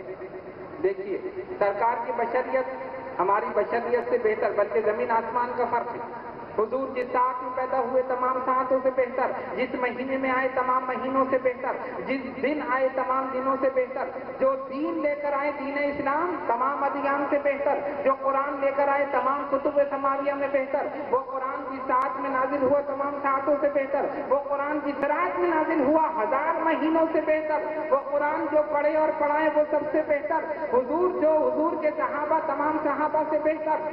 دیکھیے سرکار کی بشریت ہماری بشریت سے بہتر، بلکہ زمین آسمان کا فرق ہے. حضور جس ساعت میں پیدا ہوئے تمام ساعتوں سے بہتر، جس مہینے میں آئے تمام مہینوں سے بہتر، جس دن آئے تمام دنوں سے بہتر، جو دین لے کر آئے دین اسلام تمام ادیان سے بہتر، جو قرآن لے کر آئے تمام کتب سماویہ میں بہتر، وہ قرآن جس ساعت میں نازل ہوا تمام ساعتوں سے بہتر، وہ قرآن جس رات میں نازل ہوا 1000 مہینوں سے بہتر، وہ قرآن جو پڑھے اور پڑھائے وہ سب سے بہتر، حضور کے صحابہ تمام صحابہ سے بہتر.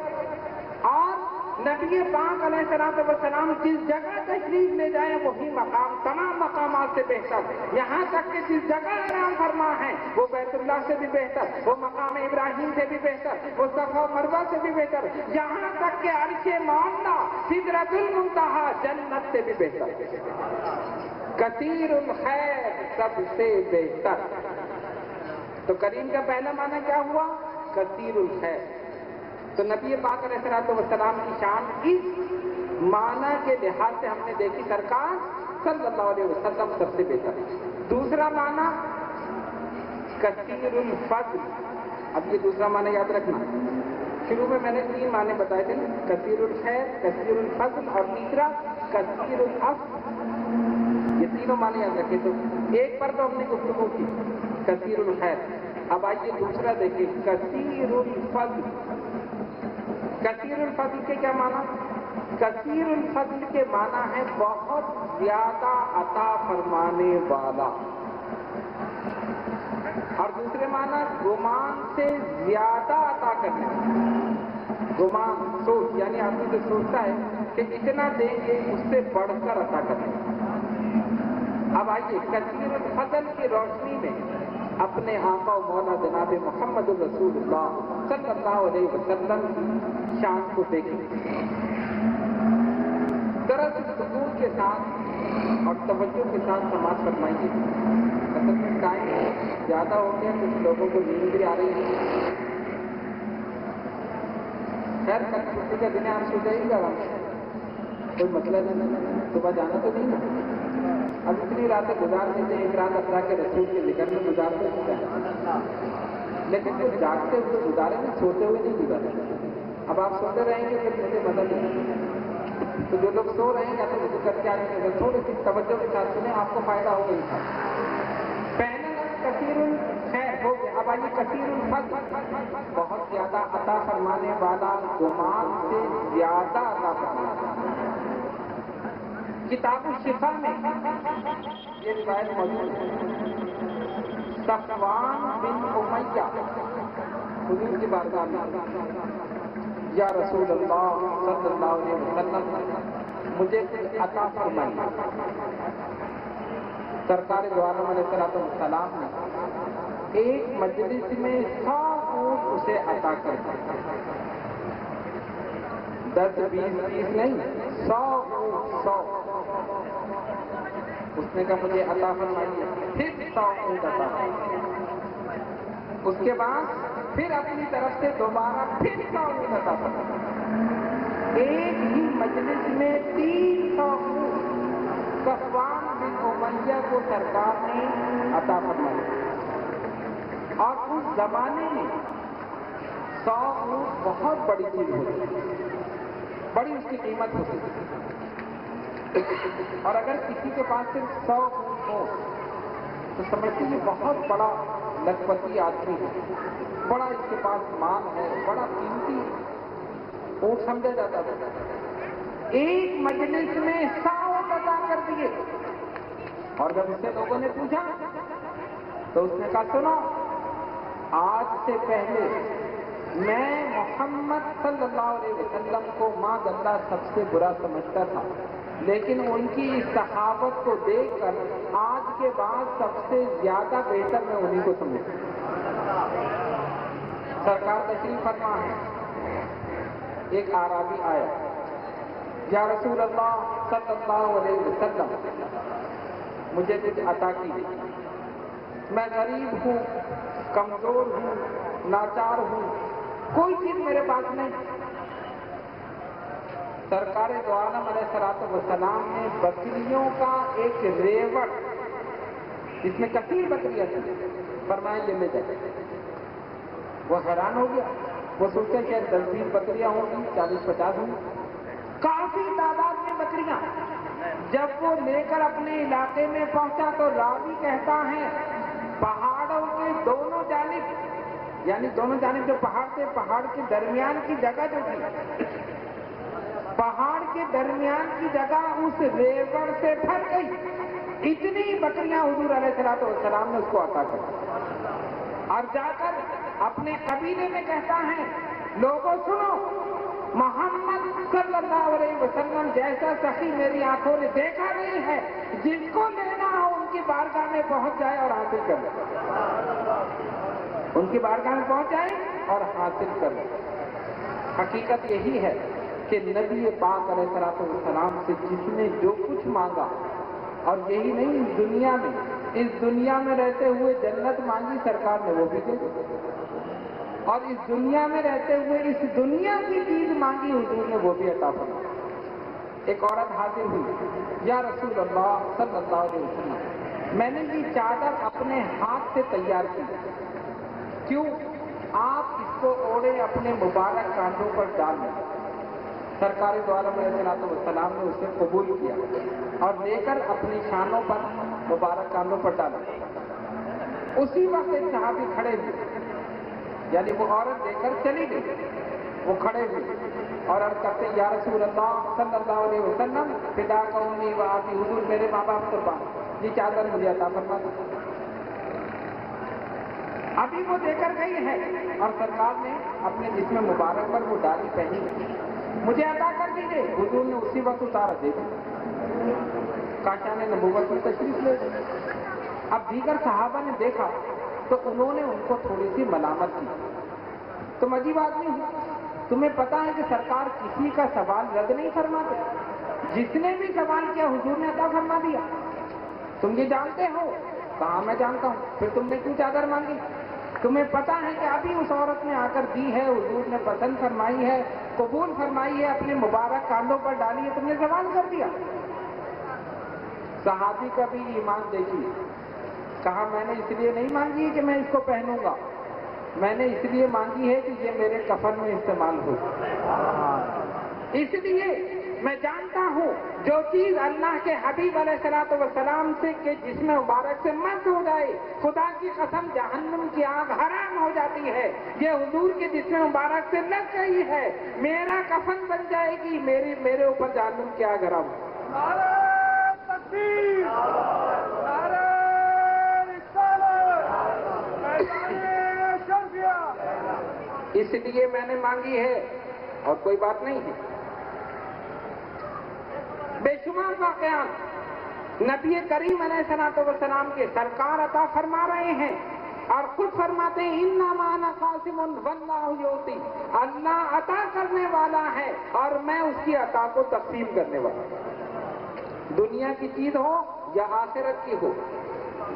اور نبی پاک علیہ الصلوۃ والسلام جس جگہ تشریف لے جائیں وہی مقام تمام مقامات سے بہتر. یہاں تک کہ جس جگہ آرام فرما ہے وہ بیت اللہ سے بھی بہتر، وہ مقام ابراہیم سے بھی بہتر، وہ صفا و مروہ سے بھی بہتر، یہاں تک کہ عرش معلیٰ سدرۃ المنتہا جنت سے بھی بہتر. کثیر الخیر سب سے بہتر. تو کریم کا پہلا معنی کیا ہوا؟ کثیر الخیر. تو نبی پاک علیہ الصلوۃ والسلام کی شان اس معنی کے لحاظ سے ہم نے دیکھی سرکار صلی اللہ علیہ وسلم سب سے بہتر. دوسرا معنی کثیر الفضل. اب یہ دوسرا معنی یاد رکھنا. شروع میں نے 3 معنی بتائے تھے، کثیر الخیر، کثیر الفضل اور تیسرا کثیر العفو. یہ تینوں معنی یاد رکھے. تو ایک پر تو ہم نے گفتگو کی کثیر الخیر. اب آئیے دوسرا دیکھیں کثیر الفضل. کثیر الفضل کے کیا معنی؟ کثیر الفضل کے معنی ہے بہت زیادہ عطا فرمانے والا. اور دوسرے معنی گمان سے زیادہ عطا کرنے والا. گمان سوچ، یعنی آدمی جو سوچتا ہے کہ اتنا دیں گے اس سے بڑھ کر عطا کرنے والا. اب آئیے کثیر الفضل کی روشنی میں اپنے آقا و مولا جناب محمد رسول اللہ صلی اللہ علیہ وسلم کی شان کو دیکھیں. دراصل سکون کے ساتھ اور توجہ کے ساتھ سماعت فرمائیے. اصل میں ٹائم زیادہ ہو گیا، کچھ لوگوں کو نیند بھی آ رہی ہے. خیر کل چھٹی کا دن آپ سو جائیے گا، کوئی مسئلہ نہیں، صبح جانا تو نہیں نا. اب اتنی راتیں گزار دیتے ہیں، ایک رات اللہ کے رسول کے ذکر میں گزارتے ہیں، لیکن جو جاگتے ہوئے گزارے ہیں سوتے ہوئے نہیں گزارے. اب آپ سوتے رہیں گے پھر مجھے مدد نہیں. تو جو لوگ سو رہے ہیں یا تو رجوع کر کے آنے کے تھوڑی سی توجہ کے ساتھ سنیں، آپ کو فائدہ ہوگا ان کا. پہلا لفظ کثیر الخیر ہو گیا. اب آئیے کثیر الفضل، بہت زیادہ عطا فرمانے والا، گمان سے زیادہ عطا فرمانے والا. کتاب الشفا میں یہ روایت موجود ہے. صفوان بن امیہ حضور کی بارگاہ میں، یا رسول اللہ صلی اللہ علیہ وسلم مجھے کچھ عطا فرمائیے. سرکار دو عالم علیہ الصلوۃ والسلام نے ایک مجلس میں 100 اونٹ اسے عطا کر دیا. 10 20 30 نہیں، 100 اونٹ. 100 اس نے کہا مجھے عطا فرمائیے. پھر 100 اونٹ عطا فرمائیے. اس کے بعد پھر اپنی طرف سے دوبارہ پھر 100 اونٹ عطا فرمائیے. ایک ہی مجلس میں 300 صفوان بن امیہ کو سرکار نے عطا فرمائی، اور اس زمانے میں 100 اونٹ بہت بڑی چیز ہوتی تھی، بڑی اس کی قیمت ہوتی تھی، اور اگر کسی کے پاس صرف 100 اونٹ ہو تو سمجھتے ہیں بہت بڑا لکھپتی آدمی ہے، بڑا اس کے پاس مال ہے، بڑا قیمتی اونٹ سمجھا جاتا تھا۔ ایک مجلس میں 100 اونٹ عطا کر دیے، اور جب اس سے لوگوں نے پوچھا تو اس نے کہا سنو، آج سے پہلے میں محمد صلی اللہ علیہ وسلم کو معاذ اللہ سب سے برا سمجھتا تھا، لیکن ان کی اس صحابت کو دیکھ کر آج کے بعد سب سے زیادہ بہتر میں انہیں کو سمجھتا ہوں۔ سرکار تشریف فرما ہے، ایک اعرابی آیا، یا رسول اللہ صلی اللہ علیہ وسلم مجھے کچھ عطا کیجیے، میں غریب ہوں، کمزور ہوں، لاچار ہوں، کوئی چیز میرے پاس نہیں۔ سرکار دو عالم علیہ الصلوۃ والسلام نے بکریوں کا ایک ریوڑ، جس میں کثیر بکریاں تھیں، فرمایا یہ لے جائے۔ وہ حیران ہو گیا، وہ سوچتے کہ 10-20 بکریاں ہوں گی، 40-50 ہوں گی، کافی تعداد میں بکریاں۔ جب وہ لے کر اپنے علاقے میں پہنچا تو راوی کہتا ہے پہاڑوں کے دونوں جانب، یعنی دونوں جانب جو پہاڑ تھے، پہاڑ کے درمیان کی جگہ جو تھی، پہاڑ کے درمیان کی جگہ اس ریوڑ سے بھر گئی، اتنی بکریاں حضور علیہ الصلوۃ والسلام نے اس کو عطا کر، اور جا کر اپنے قبیلے میں کہتا ہے لوگوں سنو، محمد صلی اللہ علیہ وسلم جیسا سخی میری آنکھوں نے دیکھا نہیں ہے، جس کو لینا ہو ان کی بارگاہ میں پہنچ جائے اور حاصل کر لے، ان کی بارگاہ میں پہنچ جائے اور حاصل کر لے۔ حقیقت یہی ہے کہ نبی پاک علیہ الصلوۃ والسلام سے جس نے جو کچھ مانگا، اور یہی نہیں اس دنیا میں رہتے ہوئے جنت مانگی سرکار نے وہ بھی دے دی، اور اس دنیا میں رہتے ہوئے اس دنیا کی چیز مانگی حضور نے وہ بھی عطا فرمائی۔ ایک عورت حاضر ہوئی، یا رسول اللہ صلی اللہ علیہ وسلم میں نے یہ چادر اپنے ہاتھ سے تیار کی، کیوں آپ اس کو اوڑھے اپنے مبارک کاندھوں پر ڈال لیں۔ سرکار دو عالم علیہ الصلوۃ والسلام نے اسے قبول کیا اور لے کر اپنی شانوں پر مبارک کاندھوں پر ڈالا۔ اسی وقت ایک صحابی کھڑے ہوئے، یعنی وہ عورت لے کر چلی گئی، وہ کھڑے ہوئے اور عرض کرتے یا رسول اللہ صلی اللہ علیہ وسلم فداک امی و ابی، حضور میرے ماں باپ قربان، یہ چادر مجھے عطا فرما دو۔ ابھی وہ دے کر گئی ہے اور سرکار نے اپنے جسم مبارک پر وہ ڈالی پہنی، مجھے عطا کر دیجیے۔ حضور نے اسی وقت اتارا دے دیا، کاشان نبوت پر تشریف لے گئے۔ اب دیگر صحابہ نے دیکھا تو انہوں نے ان کو تھوڑی سی ملامت کی، تم عجیب آدمی ہو، تمہیں پتا ہے کہ سرکار کسی کا سوال رد نہیں فرماتے، جس نے بھی سوال کیا حضور نے عطا فرما دیا، تم یہ جانتے ہو؟ کہاں میں جانتا ہوں، پھر تم نے کیوں چادر مانگی؟ تمہیں پتا ہے کہ ابھی اس عورت نے آ کر دی ہے، حضور نے پسند فرمائی ہے، قبول فرمائی ہے، اپنے مبارک کاندھوں پر ڈالی ہے، تم نے سوال کر دیا۔ صحابی کا بھی ایمان دیکھیے، کہا میں نے اس لیے نہیں مانگی کہ میں اس کو پہنوں گا، میں نے اس لیے مانگی ہے کہ یہ میرے کفن میں استعمال ہو، اس لیے میں جانتا ہوں جو چیز اللہ کے حبیب علیہ الصلوۃ والسلام سے کہ جسم مبارک سے مست ہو جائے، خدا کی قسم جہنم کی آگ حرام ہو جاتی ہے، یہ حضور کے جسم مبارک سے لگ گئی ہے، میرا کفن بن جائے گی، میرے اوپر جہنم کی آگ حرام۔ نعرہ تکبیر، نعرہ رسالت، میدان شرفیہ، اس لیے میں نے مانگی ہے اور کوئی بات نہیں ہے۔ بے شمار واقعات نبی کریم علیہ الصلوۃ والسلام کے سرکار عطا فرما رہے ہیں اور خود فرماتے ہیں انما انا قاسم واللہ یعطی، اللہ عطا کرنے والا ہے اور میں اس کی عطا کو تقسیم کرنے والا ہوں، دنیا کی چیز ہو یا آخرت کی ہو،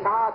7,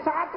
7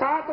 7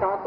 7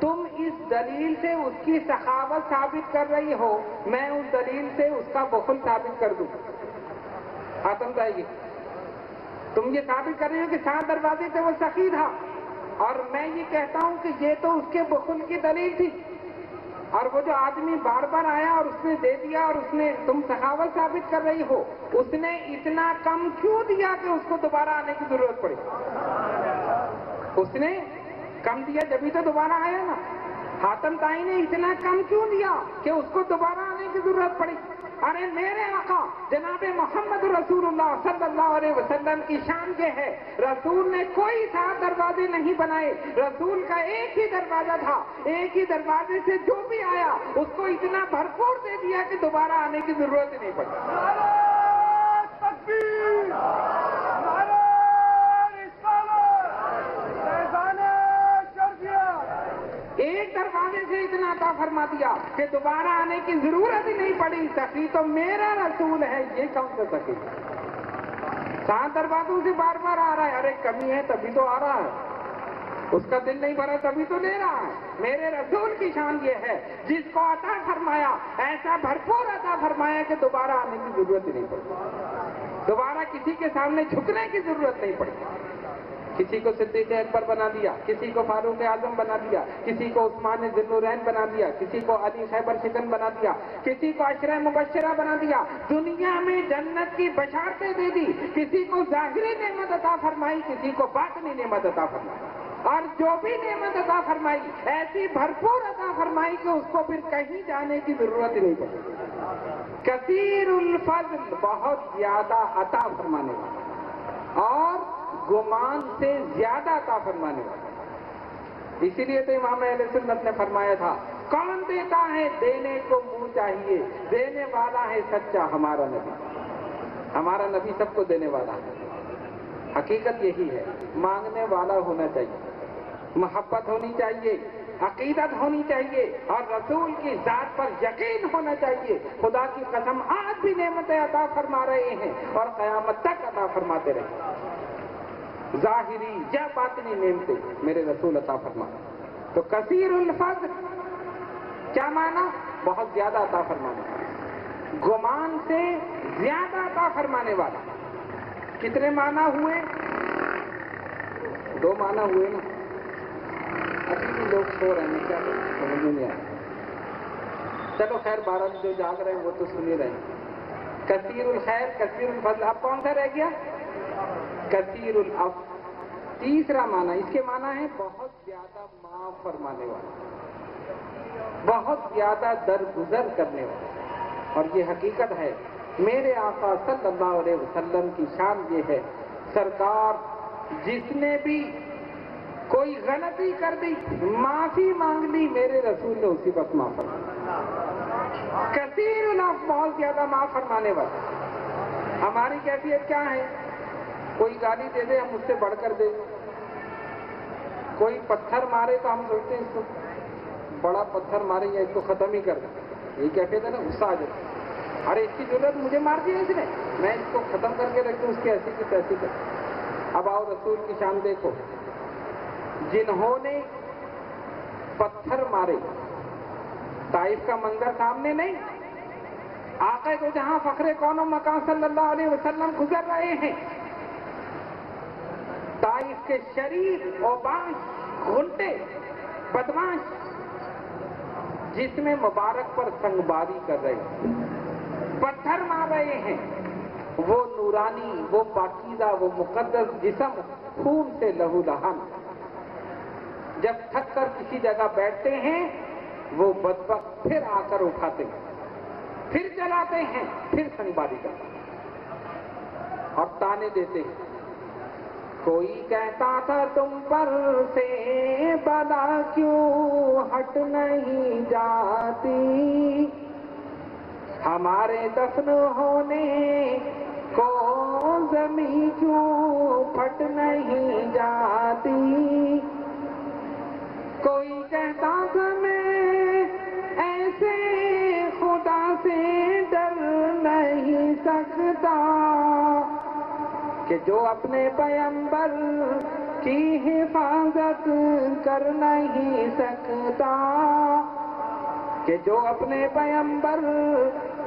تم اس دلیل سے اس کی سخاوت ثابت کر رہی ہو، میں اس دلیل سے اس کا بخل ثابت کر دوں، ختم جائے گی۔ تم یہ ثابت کر رہی ہو کہ 7 دروازے سے وہ سخی تھا، اور میں یہ کہتا ہوں کہ یہ تو اس کے بخل کی دلیل تھی، اور وہ جو آدمی بار بار آیا اور اس نے دے دیا، اور اس نے، تم سخاوت ثابت کر رہی ہو، اس نے اتنا کم کیوں دیا کہ اس کو دوبارہ آنے کی ضرورت پڑی؟ اس نے کم دیا جبھی تو دوبارہ آیا نا۔ حاتم طائی نے اتنا کم کیوں دیا کہ اس کو دوبارہ آنے کی ضرورت پڑی؟ ارے میرے آقا جناب محمد رسول اللہ صلی اللہ علیہ وسلم کی شان یہ ہے، رسول نے کوئی 7 دروازے نہیں بنائے، رسول کا ایک ہی دروازہ تھا، ایک ہی دروازے سے جو بھی آیا اس کو اتنا بھرپور دے دیا کہ دوبارہ آنے کی ضرورت ہی نہیں پڑی۔ ایک دروازے سے اتنا عطا فرما دیا کہ دوبارہ آنے کی ضرورت ہی نہیں پڑی۔ سخی تو میرا رسول ہے، یہ کون سا سخی؟ 7 دروازوں سے بار بار آ رہا ہے، ارے کمی ہے تبھی تو آ رہا ہے، اس کا دل نہیں بھرا تبھی تو لے رہا ہے۔ میرے رسول کی شان یہ ہے، جس کو عطا فرمایا ایسا بھرپور عطا فرمایا کہ دوبارہ آنے کی ضرورت ہی نہیں پڑی، دوبارہ کسی کے سامنے جھکنے کی ضرورت نہیں پڑی۔ کسی کو صدیق اکبر بنا دیا، کسی کو فاروق اعظم بنا دیا، کسی کو عثمان ذی النورین بنا دیا، کسی کو علی خیبر شکن بنا دیا، کسی کو عشرہ مبشرہ بنا دیا، دنیا میں جنت کی بشارتیں دے دی، کسی کو ظاہری نعمت عطا فرمائی، کسی کو باطنی نعمت عطا فرمائی، اور جو بھی نعمت عطا فرمائی ایسی بھرپور عطا فرمائی کہ اس کو پھر کہیں جانے کی ضرورت ہی نہیں پڑی۔ کثیر الفضل، بہت زیادہ عطا فرمانے والا، اور گمان سے زیادہ عطا فرمانے والا۔ اسی لیے تو امام اہل سنت نے فرمایا تھا، کون دیتا ہے دینے کو منہ چاہیے، دینے والا ہے سچا ہمارا نبی۔ ہمارا نبی سب کو دینے والا ہے، حقیقت یہی ہے۔ مانگنے والا ہونا چاہیے، محبت ہونی چاہیے، عقیدت ہونی چاہیے، اور رسول کی ذات پر یقین ہونا چاہیے۔ خدا کی قسم آج بھی نعمتیں عطا فرما رہے ہیں اور قیامت تک عطا فرماتے رہے، ظاہری یا باطنی نعمتیں میرے رسول عطا فرما۔ تو کثیر الفضل کیا معنی؟ بہت زیادہ عطا فرمانے والا، گمان سے زیادہ عطا فرمانے والا۔ کتنے معنی ہوئے؟ 2 معنی ہوئے نا۔ ابھی بھی لوگ سو رہے ہیں، کیا سمجھ نہیں آیا؟ چلو خیر، 12 جو جاگ رہے ہیں وہ تو سن ہی رہے ہیں۔ کثیر الخیر، کثیر الفضل، اب کون سا رہ گیا؟ کثیر العفو۔ تیسرا معنی، اس کے معنی ہے بہت زیادہ معاف فرمانے والا، بہت زیادہ درگزر کرنے والا۔ اور یہ حقیقت ہے، میرے آقا صلی اللہ علیہ وسلم کی شان یہ ہے، سرکار جس نے بھی کوئی غلطی کر دی، معافی مانگ لی، میرے رسول نے اسی وقت معاف فرمایا۔ کثیر العفو، بہت زیادہ معاف فرمانے والا۔ ہماری کیفیت کیا ہے؟ کوئی گالی دے دے ہم اس سے بڑھ کر دیں، کوئی پتھر مارے تو ہم سوچتے ہیں اس کو بڑا پتھر مارے یا اس کو ختم ہی کر دیں، یہ کہتے تھے نا، غصہ آ جاتا، ارے اس کی ضرورت مجھے مار دیا اس نے، میں اس کو ختم کر کے رکھ دوں، اس کی ایسی کی تیسی کر۔ اب آؤ رسول کی شان دیکھو، جنہوں نے پتھر مارے، طائف کا منظر سامنے نہیں، آقا کو جہاں فخر کون و مکان صلی اللہ علیہ وسلم گزر رہے ہیں، طائف کے شریف اوباش گھنٹے بدماش جس میں مبارک پر سنگباری کر رہے ہیں، پتھر مار رہے ہیں، وہ نورانی، وہ پاکیزہ، وہ مقدس جسم خون سے لہو لہان، جب تھک کر کسی جگہ بیٹھتے ہیں وہ بدبخت پھر آ کر اٹھاتے ہیں، پھر چلاتے ہیں، پھر سنگباری کرتے ہیں اور تانے دیتے ہیں۔ کوئی کہتا تھا تم پر سے بلا کیوں ہٹ نہیں جاتی، ہمارے دفن ہونے کو زمین کیوں پھٹ نہیں جاتی، کوئی کہتا تھا میں ایسے خدا سے ڈر نہیں سکتا کہ جو اپنے پیغمبر کی حفاظت کر نہیں سکتا، کہ جو اپنے پیغمبر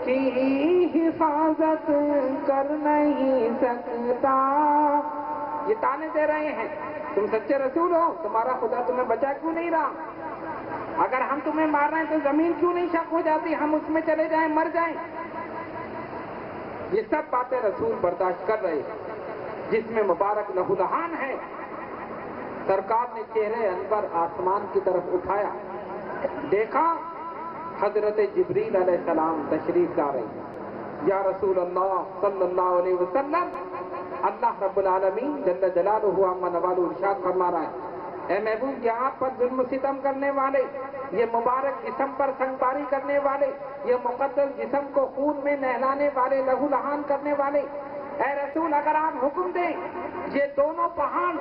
کی حفاظت کر نہیں سکتا۔ یہ تانے دے رہے ہیں، تم سچے رسول ہو، تمہارا خدا تمہیں بچا کیوں نہیں رہا؟ اگر ہم تمہیں مار رہے ہیں تو زمین کیوں نہیں شک ہو جاتی، ہم اس میں چلے جائیں، مر جائیں۔ یہ سب باتیں رسول برداشت کر رہے ہیں، جس میں مبارک لہو لہان ہے۔ سرکار نے چہرے انور آسمان کی طرف اٹھایا، دیکھا حضرت جبریل علیہ السلام تشریف لا رہے ہیں۔ یا رسول اللہ صلی اللہ علیہ وسلم، اللہ رب العالمین جل جلالہ عما نوالہ ارشاد فرما رہا ہے، اے محبوب، یہ آپ پر ظلم و ستم کرنے والے، یہ مبارک جسم پر سنگباری کرنے والے، یہ مقدس جسم کو خون میں نہلانے والے، لہو لہان کرنے والے، اے رسول اگر آپ حکم دیں یہ دونوں پہاڑ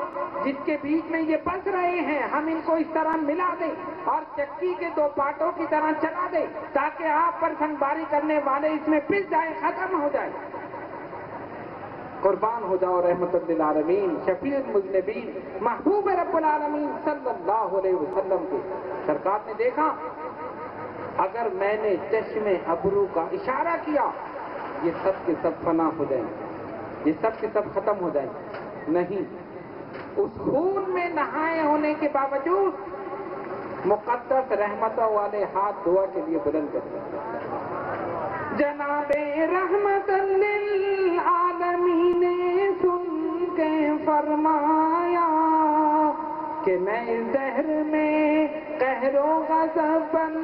جس کے بیچ میں یہ بس رہے ہیں، ہم ان کو اس طرح ملا دیں اور چکی کے دو پارٹوں کی طرح چلا دیں تاکہ آپ پر سنگباری کرنے والے اس میں پس جائیں، ختم ہو جائیں۔ قربان ہو جاؤ رحمت للعالمین، شفیع المذنبین، محبوب رب العالمین صلی اللہ علیہ وسلم کے۔ سرکار نے دیکھا اگر میں نے چشم ابرو کا اشارہ کیا یہ سب کے سب فنا ہو جائیں، یہ سب کے سب ختم ہو جائیں۔ نہیں، اس خون میں نہائے ہونے کے باوجود مقدس رحمتوں والے ہاتھ دعا کے لیے بلند کرتے ہیں۔ جناب رحمت للعالمین نے سن کے فرمایا کہ میں اس دہر میں قہر و غضب بن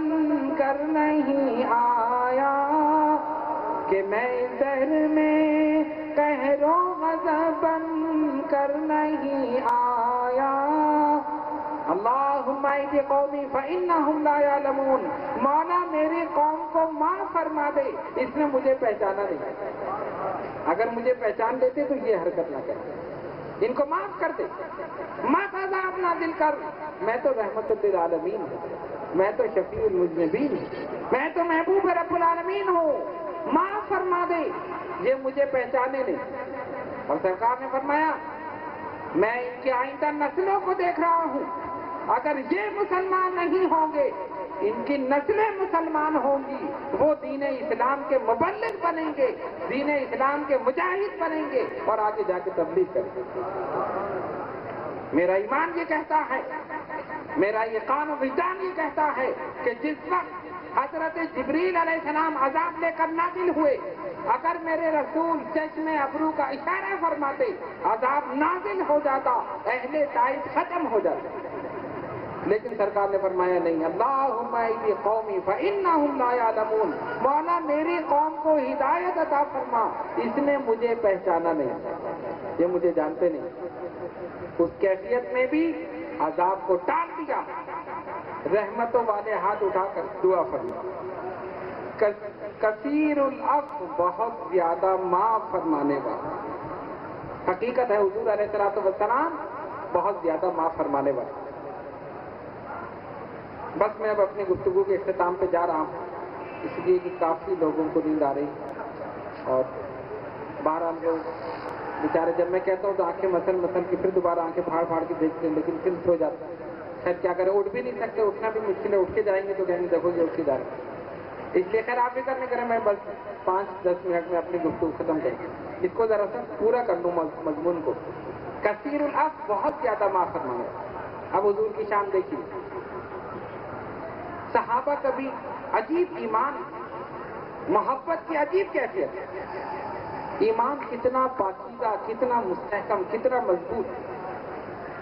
کر نہیں آیا، کہ میں اس دہر میں قہر و غضب بن کر نہیں آیا۔ اللہم اہد قومی فإنہم لا یعلمون، مولا میری قوم کو معاف فرما دے، اس نے مجھے پہچانا نہیں، اگر مجھے پہچان دیتے تو یہ حرکت نہ کرتے، ان کو معاف کر دے، معاف عذاب نازل کر، میں تو رحمت للعالمین ہوں، میں تو شفیع المذنبین ہوں، میں تو محبوب رب العالمین ہوں، معاف فرما دے، یہ مجھے پہچانے نہیں۔ اور سرکار نے فرمایا میں ان کی آئندہ نسلوں کو دیکھ رہا ہوں، اگر یہ مسلمان نہیں ہوں گے ان کی نسلیں مسلمان ہوں گی، وہ دین اسلام کے مبلغ بنیں گے، دین اسلام کے مجاہد بنیں گے اور آگے جا کے تبلیغ کریں گے۔ میرا ایمان یہ کہتا ہے، میرا یقین و وجدان یہ کہتا ہے کہ جس وقت حضرت جبریل علیہ السلام عذاب لے کر نازل ہوئے، اگر میرے رسول چشم ابرو کا اشارہ فرماتے عذاب نازل ہو جاتا، اہل طائف ختم ہو جاتے، لیکن سرکار نے فرمایا نہیں۔ اللہم اہد قومی فإنہم لا یعلمون، مولا میری قوم کو ہدایت عطا فرما، اس نے مجھے پہچانا نہیں، یہ مجھے جانتے نہیں۔ اس کیفیت میں بھی عذاب کو ٹال دیا، رحمتوں والے ہاتھ اٹھا کر دعا فرما۔ کثیر العفو، بہت زیادہ معاف فرمانے والا، حقیقت ہے حضور علیہ السلام بہت زیادہ معاف فرمانے والا۔ بس میں اب اپنی گفتگو کے اختتام پہ جا رہا ہوں، اس لیے کہ کافی لوگوں کو نیند آ رہی، اور بہرحال لوگ بیچارے جب میں کہتا ہوں تو آنکھیں مسل کے پھر دوبارہ آنکھیں پھاڑ کے دیکھتے ہیں، لیکن پھر سو جاتے ہیں۔ خیر کیا کریں، اٹھ بھی نہیں سکتے، اٹھنا بھی مشکل ہے، اٹھ کے جائیں گے تو کہیں گے دیکھو یہ اٹھ کے جا رہے ہیں۔ اس لیے خیر آپ فکر نہیں کریں، میں بس 5-10 منٹ میں اپنی گفتگو ختم کروں، اس کو ذرا سا پورا کر لوں مضمون کو۔ کثیر العفو، بہت زیادہ معاف فرمانے۔ اب حضور کی شان دیکھیے، صحابہ کا بھی عجیب ایمان، محبت کی عجیب کیفیت، ایمان کتنا پاکیزہ، کتنا مستحکم، کتنا مضبوط۔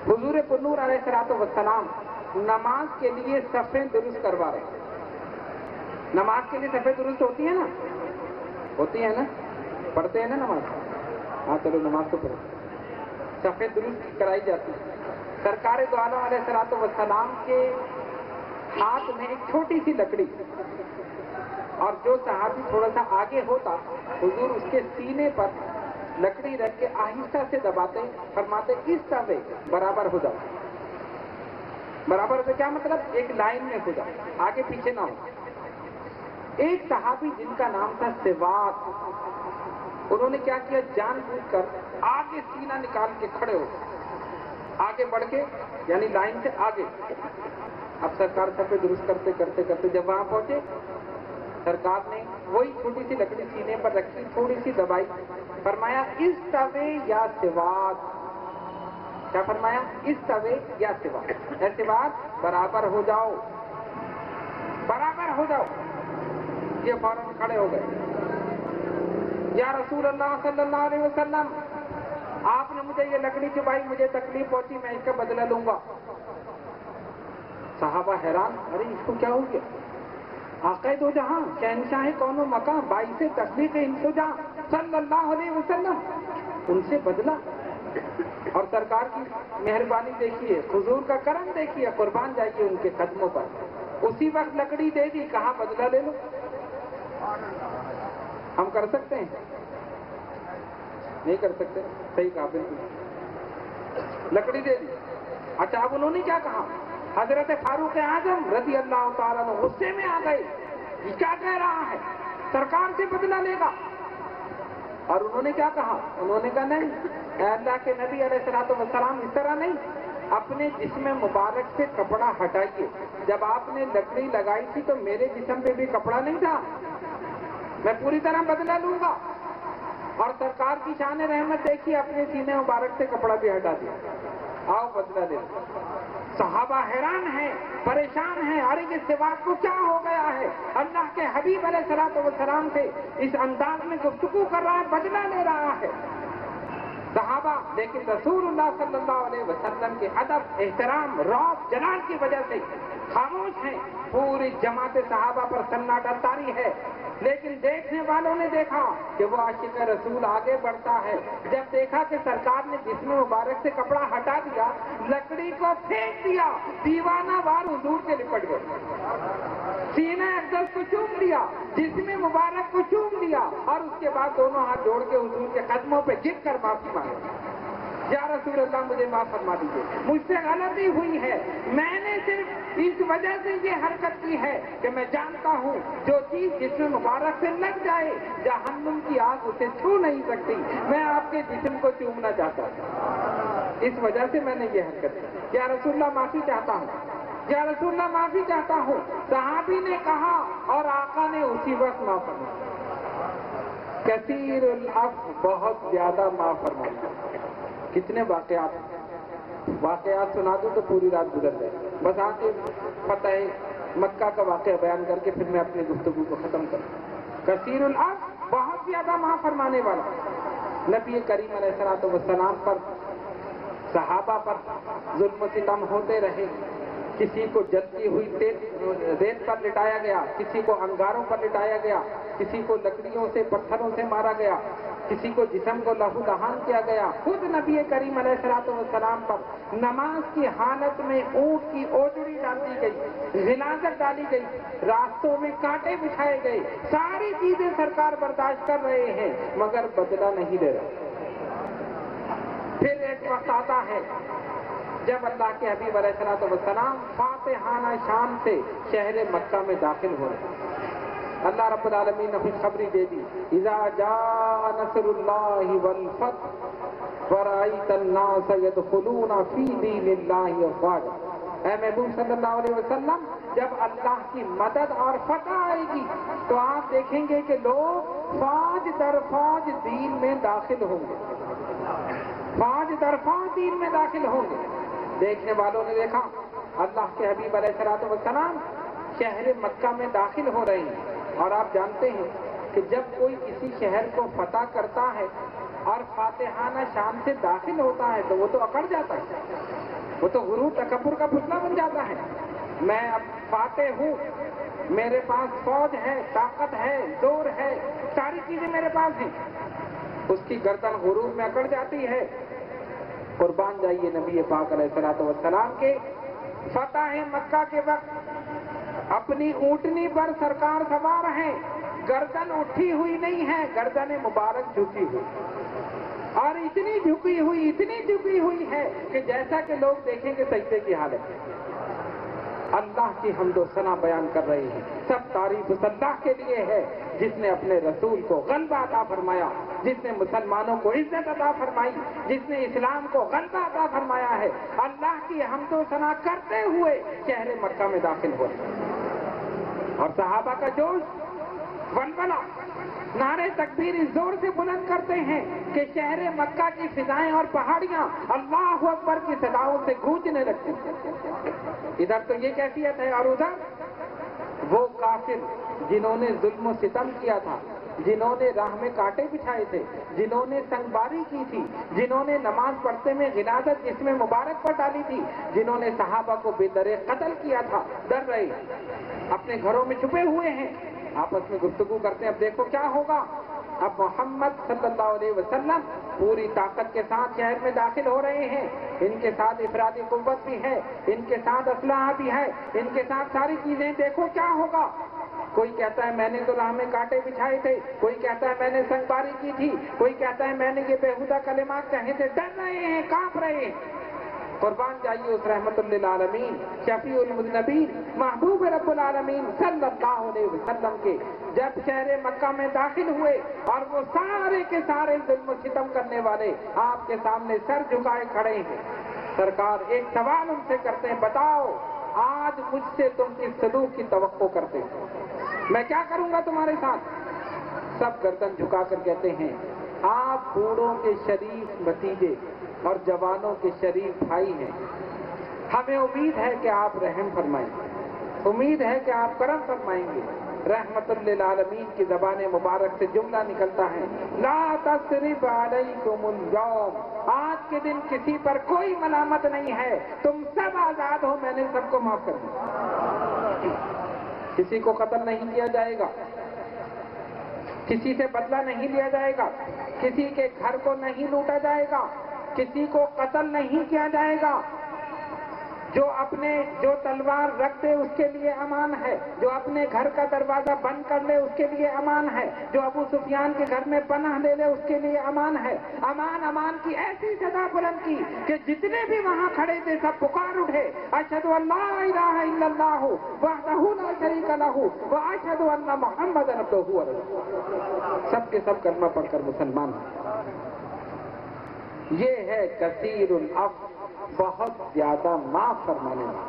حضور پرنور علیہ السلام نماز کے لیے صفیں درست کروا رہے ہیں۔ نماز کے لیے صفیں درست ہوتی ہیں نا، ہوتی ہیں نا، پڑھتے ہیں نا نماز، ہاں چلو نماز تو پڑھو، صفیں درست کرائی جاتی ہیں۔ سرکار دو عالم علیہ السلام کے ہاتھ میں ایک چھوٹی سی لکڑی، اور جو صحابی تھوڑا سا آگے ہوتا حضور اس کے سینے پر لکڑی رکھ کے آہستہ سے دباتے، فرماتے اس طرح برابر ہو جاؤ۔ برابر سے کیا مطلب؟ ایک لائن میں ہو جاؤ، آگے پیچھے نہ ہو۔ ایک صحابی جن کا نام تھا سواد، انہوں نے کیا کیا، جان بوجھ کر آگے سینہ نکال کے کھڑے ہو، آگے بڑھ کے یعنی لائن سے آگے. اب سرکار صفے درست کرتے کرتے کرتے جب وہاں پہنچے سرکار نے وہی چھوٹی سی لکڑی سینے پر رکھی, تھوڑی سی دبائی, فرمایا استوے یا سواد. کیا فرمایا؟ استوے یا سواد. اے سواد برابر ہو جاؤ, برابر ہو جاؤ. یہ فوراً کھڑے ہو گئے. یا رسول اللہ صلی اللہ علیہ وسلم, آپ نے مجھے یہ لکڑی چبائی, مجھے تکلیف پہنچی, میں اس کا بدلہ لوں گا. صحابہ حیران, ارے اس کو کیا ہو گیا؟ آقا دو جہاں, شہنشاہ کون و مکان, باعث تخلیق انتجا صلی اللہ علیہ وسلم, ان سے بدلا. اور سرکار کی مہربانی دیکھیے, حضور کا کرم دیکھیے, قربان جائیے ان کے قدموں پر. اسی وقت لکڑی دے دی, کہاں بدلہ لے لو. ہم کر سکتے ہیں؟ نہیں کر سکتے. صحیح کہا, بالکل. لکڑی دے دی. اچھا اب انہوں نے کیا کہا؟ حضرت فاروق اعظم رضی اللہ تعالیٰ عنہ غصے میں آ گئے, یہ کیا کہہ رہا ہے, سرکار سے بدلہ لے گا. اور انہوں نے کیا کہا؟ انہوں نے کہا نہیں اے اللہ کے نبی علیہ الصلوۃ والسلام, اس طرح نہیں, اپنے جسم مبارک سے کپڑا ہٹائیے. جب آپ نے لکڑی لگائی تھی تو میرے جسم پہ بھی کپڑا نہیں تھا, میں پوری طرح بدلہ لوں گا. اور سرکار کی شان رحمت دیکھیے, اپنے سینے مبارک سے کپڑا بھی ہٹا دیا, آؤ بدلہ دے. صحابہ حیران ہیں, پریشان ہیں, ارے یہ سواد کو کیا ہو گیا ہے؟ اللہ کے حبیب علیہ الصلوۃ والسلام سے اس انداز میں گفتگو کر رہا ہے, بدلہ لے رہا ہے. صحابہ لیکن رسول اللہ صلی اللہ علیہ وسلم کے ادب, احترام, رعب, جلال کی وجہ سے خاموش ہیں. پوری جماعت صحابہ پر سناٹا طاری ہے, لیکن دیکھنے والوں نے دیکھا کہ وہ عاشق رسول آگے بڑھتا ہے. جب دیکھا کہ سرکار نے جسم مبارک سے کپڑا ہٹا دیا, لکڑی کو پھینک دیا, دیوانہ وار حضور کے لپٹ گئے, سینہ اقدس کو چوم لیا, جسم مبارک کو چوم لیا, اور اس کے بعد دونوں ہاتھ جوڑ کے حضور کے قدموں پہ گر کر معافی مانگی. یا رسول اللہ مجھے معاف فرما دیجیے, مجھ سے غلطی ہوئی ہے, میں نے صرف اس وجہ سے یہ حرکت کی ہے کہ میں جانتا ہوں جو چیز جسم مبارک سے لگ جائے جہنم کی آگ اسے چھو نہیں سکتی. میں آپ کے جسم کو چومنا چاہتا ہوں, اس وجہ سے میں نے یہ حرکت کی. یا رسول اللہ معافی چاہتا ہوں, یا رسول اللہ معافی چاہتا ہوں. صحابی نے کہا اور آقا نے اسی وقت معاف فرمایا. کثیر العفو, بہت زیادہ معاف فرمایا. کتنے واقعات سنا دوں تو پوری رات گزر جائے. بس آ کے فتح مکہ کا واقعہ بیان کر کے پھر میں اپنی گفتگو کو ختم کروں. کثیر العفو, بہت زیادہ معاف فرمانے والا. نبی کریم علیہ الصلوۃ والسلام پر, صحابہ پر ظلم و ستم ہوتے رہے. کسی کو جلتی ہوئی ریت پر لٹایا گیا, کسی کو انگاروں پر لٹایا گیا, کسی کو لکڑیوں سے, پتھروں سے مارا گیا, کسی کو جسم کو لہو دہان کیا گیا. خود نبی کریم علیہ الصلوۃ والسلام پر نماز کی حالت میں اونٹ کی اوجڑی ڈالی گئی, غلاظت ڈالی گئی, راستوں میں کانٹے بچھائے گئے. ساری چیزیں سرکار برداشت کر رہے ہیں مگر بدلہ نہیں لے رہے. پھر ایک وقت آتا ہے جب اللہ کے حبیب علیہ الصلوۃ والسلام فاتحانہ شان سے شہر مکہ میں داخل ہو رہے ہیں. اللہ رب العالمین نے خوشخبری دے دی, اذا جاء نصر اللہ والفتح ورأیت الناس يدخلون فی دین اللہ افواجا. اے محبوب صلی اللہ علیہ وسلم, جب اللہ کی مدد اور فتح آئے گی تو آپ دیکھیں گے کہ لوگ فوج در فوج دین میں داخل ہوں گے, فوج در فوج دین میں داخل ہوں گے. دیکھنے والوں نے دیکھا اللہ کے حبیب علیہ الصلوۃ والسلام شہر مکہ میں داخل ہو رہے ہیں. اور آپ جانتے ہیں کہ جب کوئی کسی شہر کو فتح کرتا ہے اور فاتحانہ شان سے داخل ہوتا ہے تو وہ تو اکڑ جاتا ہے, وہ تو غرور تکبر کا پتلا بن جاتا ہے. میں اب فاتح ہوں, میرے پاس فوج ہے, طاقت ہے, زور ہے, ساری چیزیں میرے پاس ہیں. اس کی گردن غرور میں اکڑ جاتی ہے. قربان جائیے نبی پاک علیہ الصلوۃ والسلام کے فتح مکہ کے وقت اپنی اونٹنی پر سرکار سوار ہیں, گردن اٹھی ہوئی نہیں ہے, گردن مبارک جھکی ہوئی, اور اتنی جھکی ہوئی ہے کہ جیسا کہ لوگ دیکھیں گے سجدے کی حالت. اللہ کی حمد و ثنا بیان کر رہے ہیں. سب تعریف اس اللہ کے لیے ہے جس نے اپنے رسول کو غلبہ عطا فرمایا، جس نے مسلمانوں کو عزت عطا فرمائی، جس نے اسلام کو غلبہ عطا فرمایا ہے. اللہ کی حمد و ثنا کرتے ہوئے شہر مکہ میں داخل ہوئے اور صحابہ کا جوش ولولہ نعرے تکبیر اس زور سے بلند کرتے ہیں کہ شہر مکہ کی فضائیں اور پہاڑیاں اللہ اکبر کی صداؤں سے گونجنے لگتی ہیں. ادھر تو یہ کیفیت ہے اور ادھر وہ کافر جنہوں نے ظلم و ستم کیا تھا، جنہوں نے راہ میں کانٹے بچھائے تھے، جنہوں نے سنگباری کی تھی، جنہوں نے نماز پڑھتے میں غلاظت جس میں مبارک پر ڈالی تھی، جنہوں نے صحابہ کو بے درے قتل کیا تھا، ڈر رہے اپنے گھروں میں چھپے ہوئے ہیں، آپس میں گفتگو کرتے ہیں. اب دیکھو کیا ہوگا. اب محمد صلی اللہ علیہ وسلم پوری طاقت کے ساتھ شہر میں داخل ہو رہے ہیں. ان کے ساتھ افرادی قوت بھی ہے، ان کے ساتھ اسلحہ بھی ہے، ان کے ساتھ ساری چیزیں. دیکھو کیا ہوگا. کوئی کہتا ہے میں نے تو راہ میں کانٹے بچھائے تھے، کوئی کہتا ہے میں نے سنگباری کی تھی، کوئی کہتا ہے میں نے یہ بےہودہ کلمات کہے تھے. ڈر رہے ہیں، کانپ رہے ہیں. قربان جائیے اس رحمت للعالمین شفیع المذنبین محبوب رب العالمین صلی اللہ علیہ وسلم کے جب شہر مکہ میں داخل ہوئے اور وہ سارے کے سارے ظلم و ستم کرنے والے آپ کے سامنے سر جھکائے کھڑے ہیں. سرکار ایک سوال ان سے کرتے ہیں، بتاؤ آج مجھ سے تم کس سلوک کی توقع کرتے ہو؟ میں کیا کروں گا تمہارے ساتھ؟ سب گردن جھکا کر کہتے ہیں آپ بوڑھوں کے شریف بھتیجے اور جوانوں کے شریف بھائی ہیں، ہمیں امید ہے کہ آپ رحم فرمائیں گے، امید ہے کہ آپ کرم فرمائیں گے. رحمت للعالمین کی زبان مبارک سے جملہ نکلتا ہے لا تثرب علیکم اليوم، آج کے دن کسی پر کوئی ملامت نہیں ہے، تم سب آزاد ہو، میں نے سب کو معاف کر دیا. کسی کو قتل نہیں کیا جائے گا، کسی سے بدلہ نہیں لیا جائے گا، کسی کے گھر کو نہیں لوٹا جائے گا، کسی کو قتل نہیں کیا جائے گا. جو تلوار رکھ دے اس کے لیے امان ہے، جو اپنے گھر کا دروازہ بند کر لے اس کے لیے امان ہے، جو ابو سفیان کے گھر میں پناہ لے لے اس کے لیے امان ہے. امان امان کی ایسی صدا بلند کی کہ جتنے بھی وہاں کھڑے تھے سب پکار اٹھے اشہد ان لا الہ الا اللہ وحدہ لا شریک لہ واشہد ان محمد عبدہ ورسولہ. سب کے سب کلمہ پڑھ کر مسلمان ہیں. یہ ہے کثیر العفو، بہت زیادہ معاف فرمانے والا.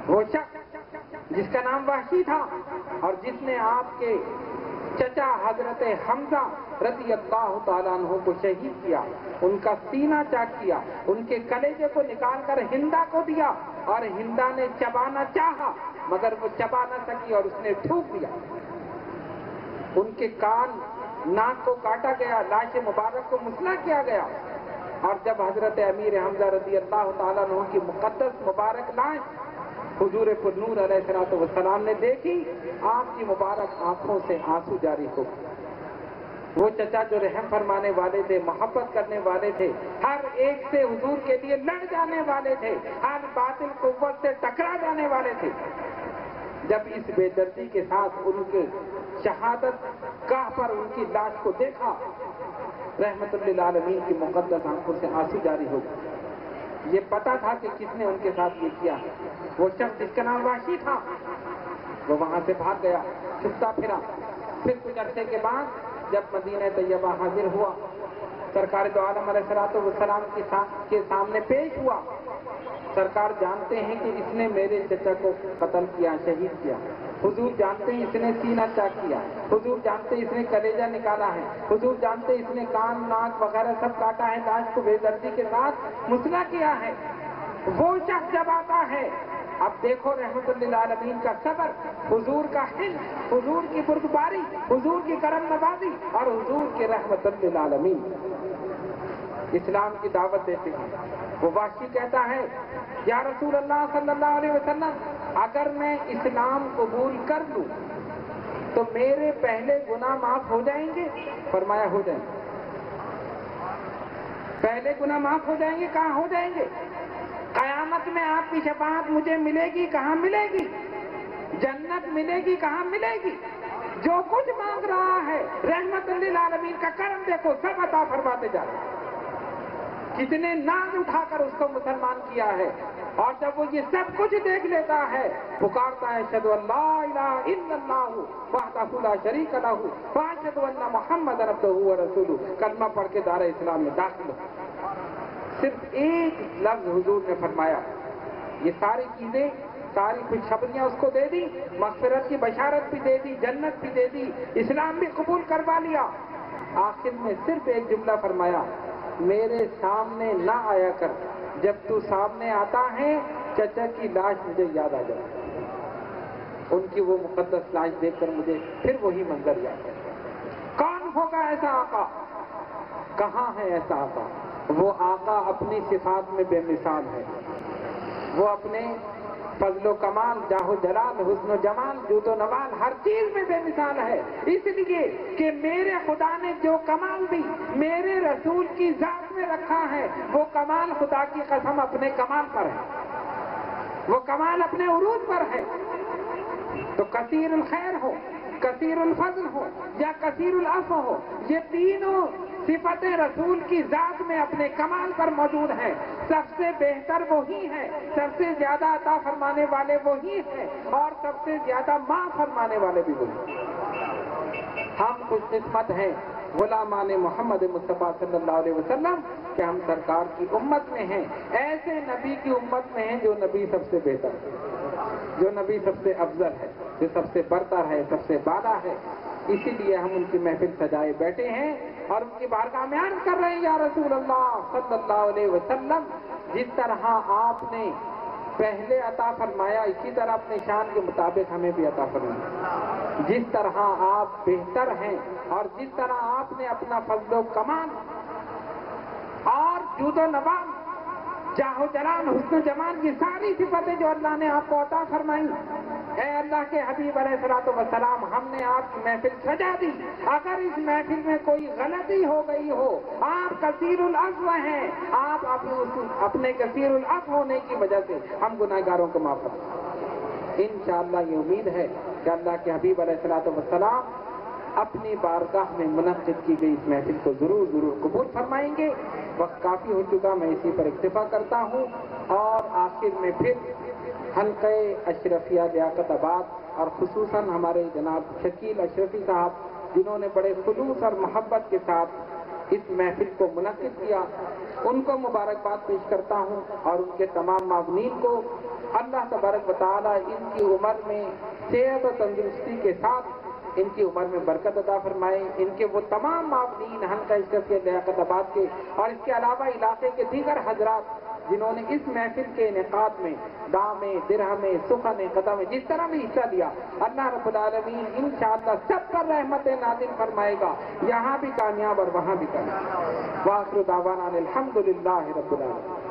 وہ شخص جس کا نام وحشی تھا اور جس نے آپ کے چچا حضرت حمزہ رضی اللہ تعالیٰ عنہ کو شہید کیا، ان کا سینہ چاک کیا، ان کے کلیجے کو نکال کر ہندا کو دیا اور ہندا نے چبانا چاہا مگر وہ چبا نہ سکی اور اس نے تھوک دیا. ان کے کان ناک کو کاٹا گیا، لاش مبارک کو مسلح کیا گیا. اور جب حضرت امیر حمزہ رضی اللہ تعالیٰ عنہ کی مقدس مبارک لاش حضور پر نور علیہ الصلوۃ والسلام نے دیکھی، آپ کی مبارک آنکھوں سے آنسو جاری ہو. وہ چچا جو رحم فرمانے والے تھے، محبت کرنے والے تھے، ہر ایک سے حضور کے لیے لڑ جانے والے تھے، ہر باطل قوت سے ٹکرا جانے والے تھے، جب اس بے دردی کے ساتھ ان کے شہادت گاہ پر ان کی لاش کو دیکھا، رحمت للعالمین کی مقدس آنکھوں سے آنسو جاری ہو گئے. یہ پتا تھا کہ کس نے ان کے ساتھ یہ کیا. وہ شخص جس کا نام وحشی تھا وہ وہاں سے بھاگ گیا، چھپتا پھرا. پھر کچھ عرصے کے بعد جب مدینہ طیبہ حاضر ہوا، سرکار دو عالم علیہ الصلوۃ والسلام کے سامنے پیش ہوا. سرکار جانتے ہیں کہ اس نے میرے چچا کو قتل کیا، شہید کیا. حضور جانتے ہیں اس نے سینہ چاک کیا، حضور جانتے ہیں اس نے کلیجہ نکالا ہے، حضور جانتے ہیں اس نے کان ناک وغیرہ سب کاٹا ہے، لاش کو بے دردی کے ساتھ مسلح کیا ہے. وہ شخص جب آتا ہے، اب دیکھو رحمت للعالمین کا صبر، حضور کا حلم، حضور کی بردباری، حضور کی کرم نوازی اور حضور کی رحمت للعالمین اسلام کی دعوت دیتے ہیں. وہ وحشی کہتا ہے یا رسول اللہ صلی اللہ علیہ وسلم، اگر میں اسلام قبول کر لوں تو میرے پہلے گناہ معاف ہو جائیں گے؟ فرمایا ہو جائیں گے. پہلے گناہ معاف ہو جائیں گے؟ کہاں ہو جائیں گے؟ قیامت میں آپ کی شفاعت مجھے ملے گی، کہاں ملے گی؟ جنت ملے گی، کہاں ملے گی؟ جو کچھ مانگ رہا ہے رحمت للعالمین کا کرم دیکھو سب عطا فرماتے جا رہے ہیں. کتنے ناز اٹھا کر اس کو مسلمان کیا ہے. اور جب وہ یہ سب کچھ دیکھ لیتا ہے پکارتا ہے اشہد ان لا الہ الا اللہ وحدہ لا شریک لہ واشہد ان محمد عبدہ ورسولہ، کلمہ پڑھ کے دار اسلام میں داخل ہو۔ صرف ایک لفظ حضور نے فرمایا، یہ ساری چیزیں، ساری خوشخبریاں اس کو دے دی، مغفرت کی بشارت بھی دے دی، جنت بھی دے دی، اسلام بھی قبول کروا لیا۔ آخر میں صرف ایک جملہ فرمایا، میرے سامنے نہ آیا کر، جب تو سامنے آتا ہے چچا کی لاش مجھے یاد آ جاتی، ان کی وہ مقدس لاش دیکھ کر مجھے پھر وہی منظر یاد ہے۔ کون ہوگا ایسا آقا؟ کہاں ہے ایسا آقا؟ وہ آقا اپنی صفات میں بے مثال ہے، وہ اپنے فضل و کمال، جاہ و جلال، حسن و جمال، جود و نوال، ہر چیز میں بے مثال ہے، اس لیے کہ میرے خدا نے جو کمال بھی میرے رسول کی ذات میں رکھا ہے وہ کمال خدا کی قسم اپنے کمال پر ہے، وہ کمال اپنے عروج پر ہے۔ تو کثیر الخیر ہو، کثیر الفضل ہو یا کثیر العفو ہو، یہ تینوں صفتیں رسول کی ذات میں اپنے کمال پر موجود ہیں۔ سب سے بہتر وہی ہے، سب سے زیادہ عطا فرمانے والے وہی ہیں، اور سب سے زیادہ معاف فرمانے والے بھی وہی ہیں۔ ہم خوش قسمت ہیں غلامان محمد مصطفیٰ صلی اللہ علیہ وسلم کہ ہم سرکار کی امت میں ہیں، ایسے نبی کی امت میں ہیں جو نبی سب سے بہتر ہے، جو نبی سب سے افضل ہے، جو سب سے برتر ہے، سب سے بالا ہے۔ اسی لیے ہم ان کی محفل سجائے بیٹھے ہیں اور ان کی بارگاہ میں عرض کر رہے ہیں، یا رسول اللہ صلی اللہ علیہ وسلم، جس طرح آپ نے پہلے عطا فرمایا اسی طرح اپنے شان کے مطابق ہمیں بھی عطا فرمایا۔ جس طرح آپ بہتر ہیں اور جس طرح آپ نے اپنا فضل و کمال اور جود و نوال، جاہ و جلال، حسن و جمال، یہ ساری صفتیں جو اللہ نے آپ کو عطا فرمائی، اے اللہ کے حبیب علیہ الصلوۃ والسلام، ہم نے آپ کی محفل سجا دی، اگر اس محفل میں کوئی غلطی ہو گئی ہو، آپ کثیر العفو ہیں، آپ اپنے کثیر العفو ہونے کی وجہ سے ہم گناہگاروں کو معاف کریں۔ انشاءاللہ یہ امید ہے کہ اللہ کے حبیب علیہ الصلوۃ والسلام اپنی بارگاہ میں منعقد کی گئی اس محفل کو ضرور قبول فرمائیں گے۔ وقت کافی ہو چکا، میں اسی پر اکتفا کرتا ہوں، اور آخر میں پھر حلقہ اشرفیہ لیاقت آباد اور خصوصاً ہمارے جناب شکیل اشرفی صاحب جنہوں نے بڑے خلوص اور محبت کے ساتھ اس محفل کو منعقد کیا، ان کو مبارکباد پیش کرتا ہوں، اور ان کے تمام معاونین کو اللہ تبارک و تعالیٰ ان کی عمر میں صحت و تندرستی کے ساتھ ان کی عمر میں برکت عطا فرمائے۔ ان کے وہ تمام معاونین حلقہ اشرفیہ لیاقت آباد کے اور اس کے علاوہ علاقے کے دیگر حضرات جنہوں نے اس محفل کے انعقاد میں دامیں، درہمیں، سخنیں، قدمیں جس طرح بھی حصہ لیا، اللہ رب العالمین انشاءاللہ سب پر رحمت نازل فرمائے گا، یہاں بھی کامیاب اور وہاں بھی کامیاب۔ وآخر دعوانا الحمدللہ رب العالمین۔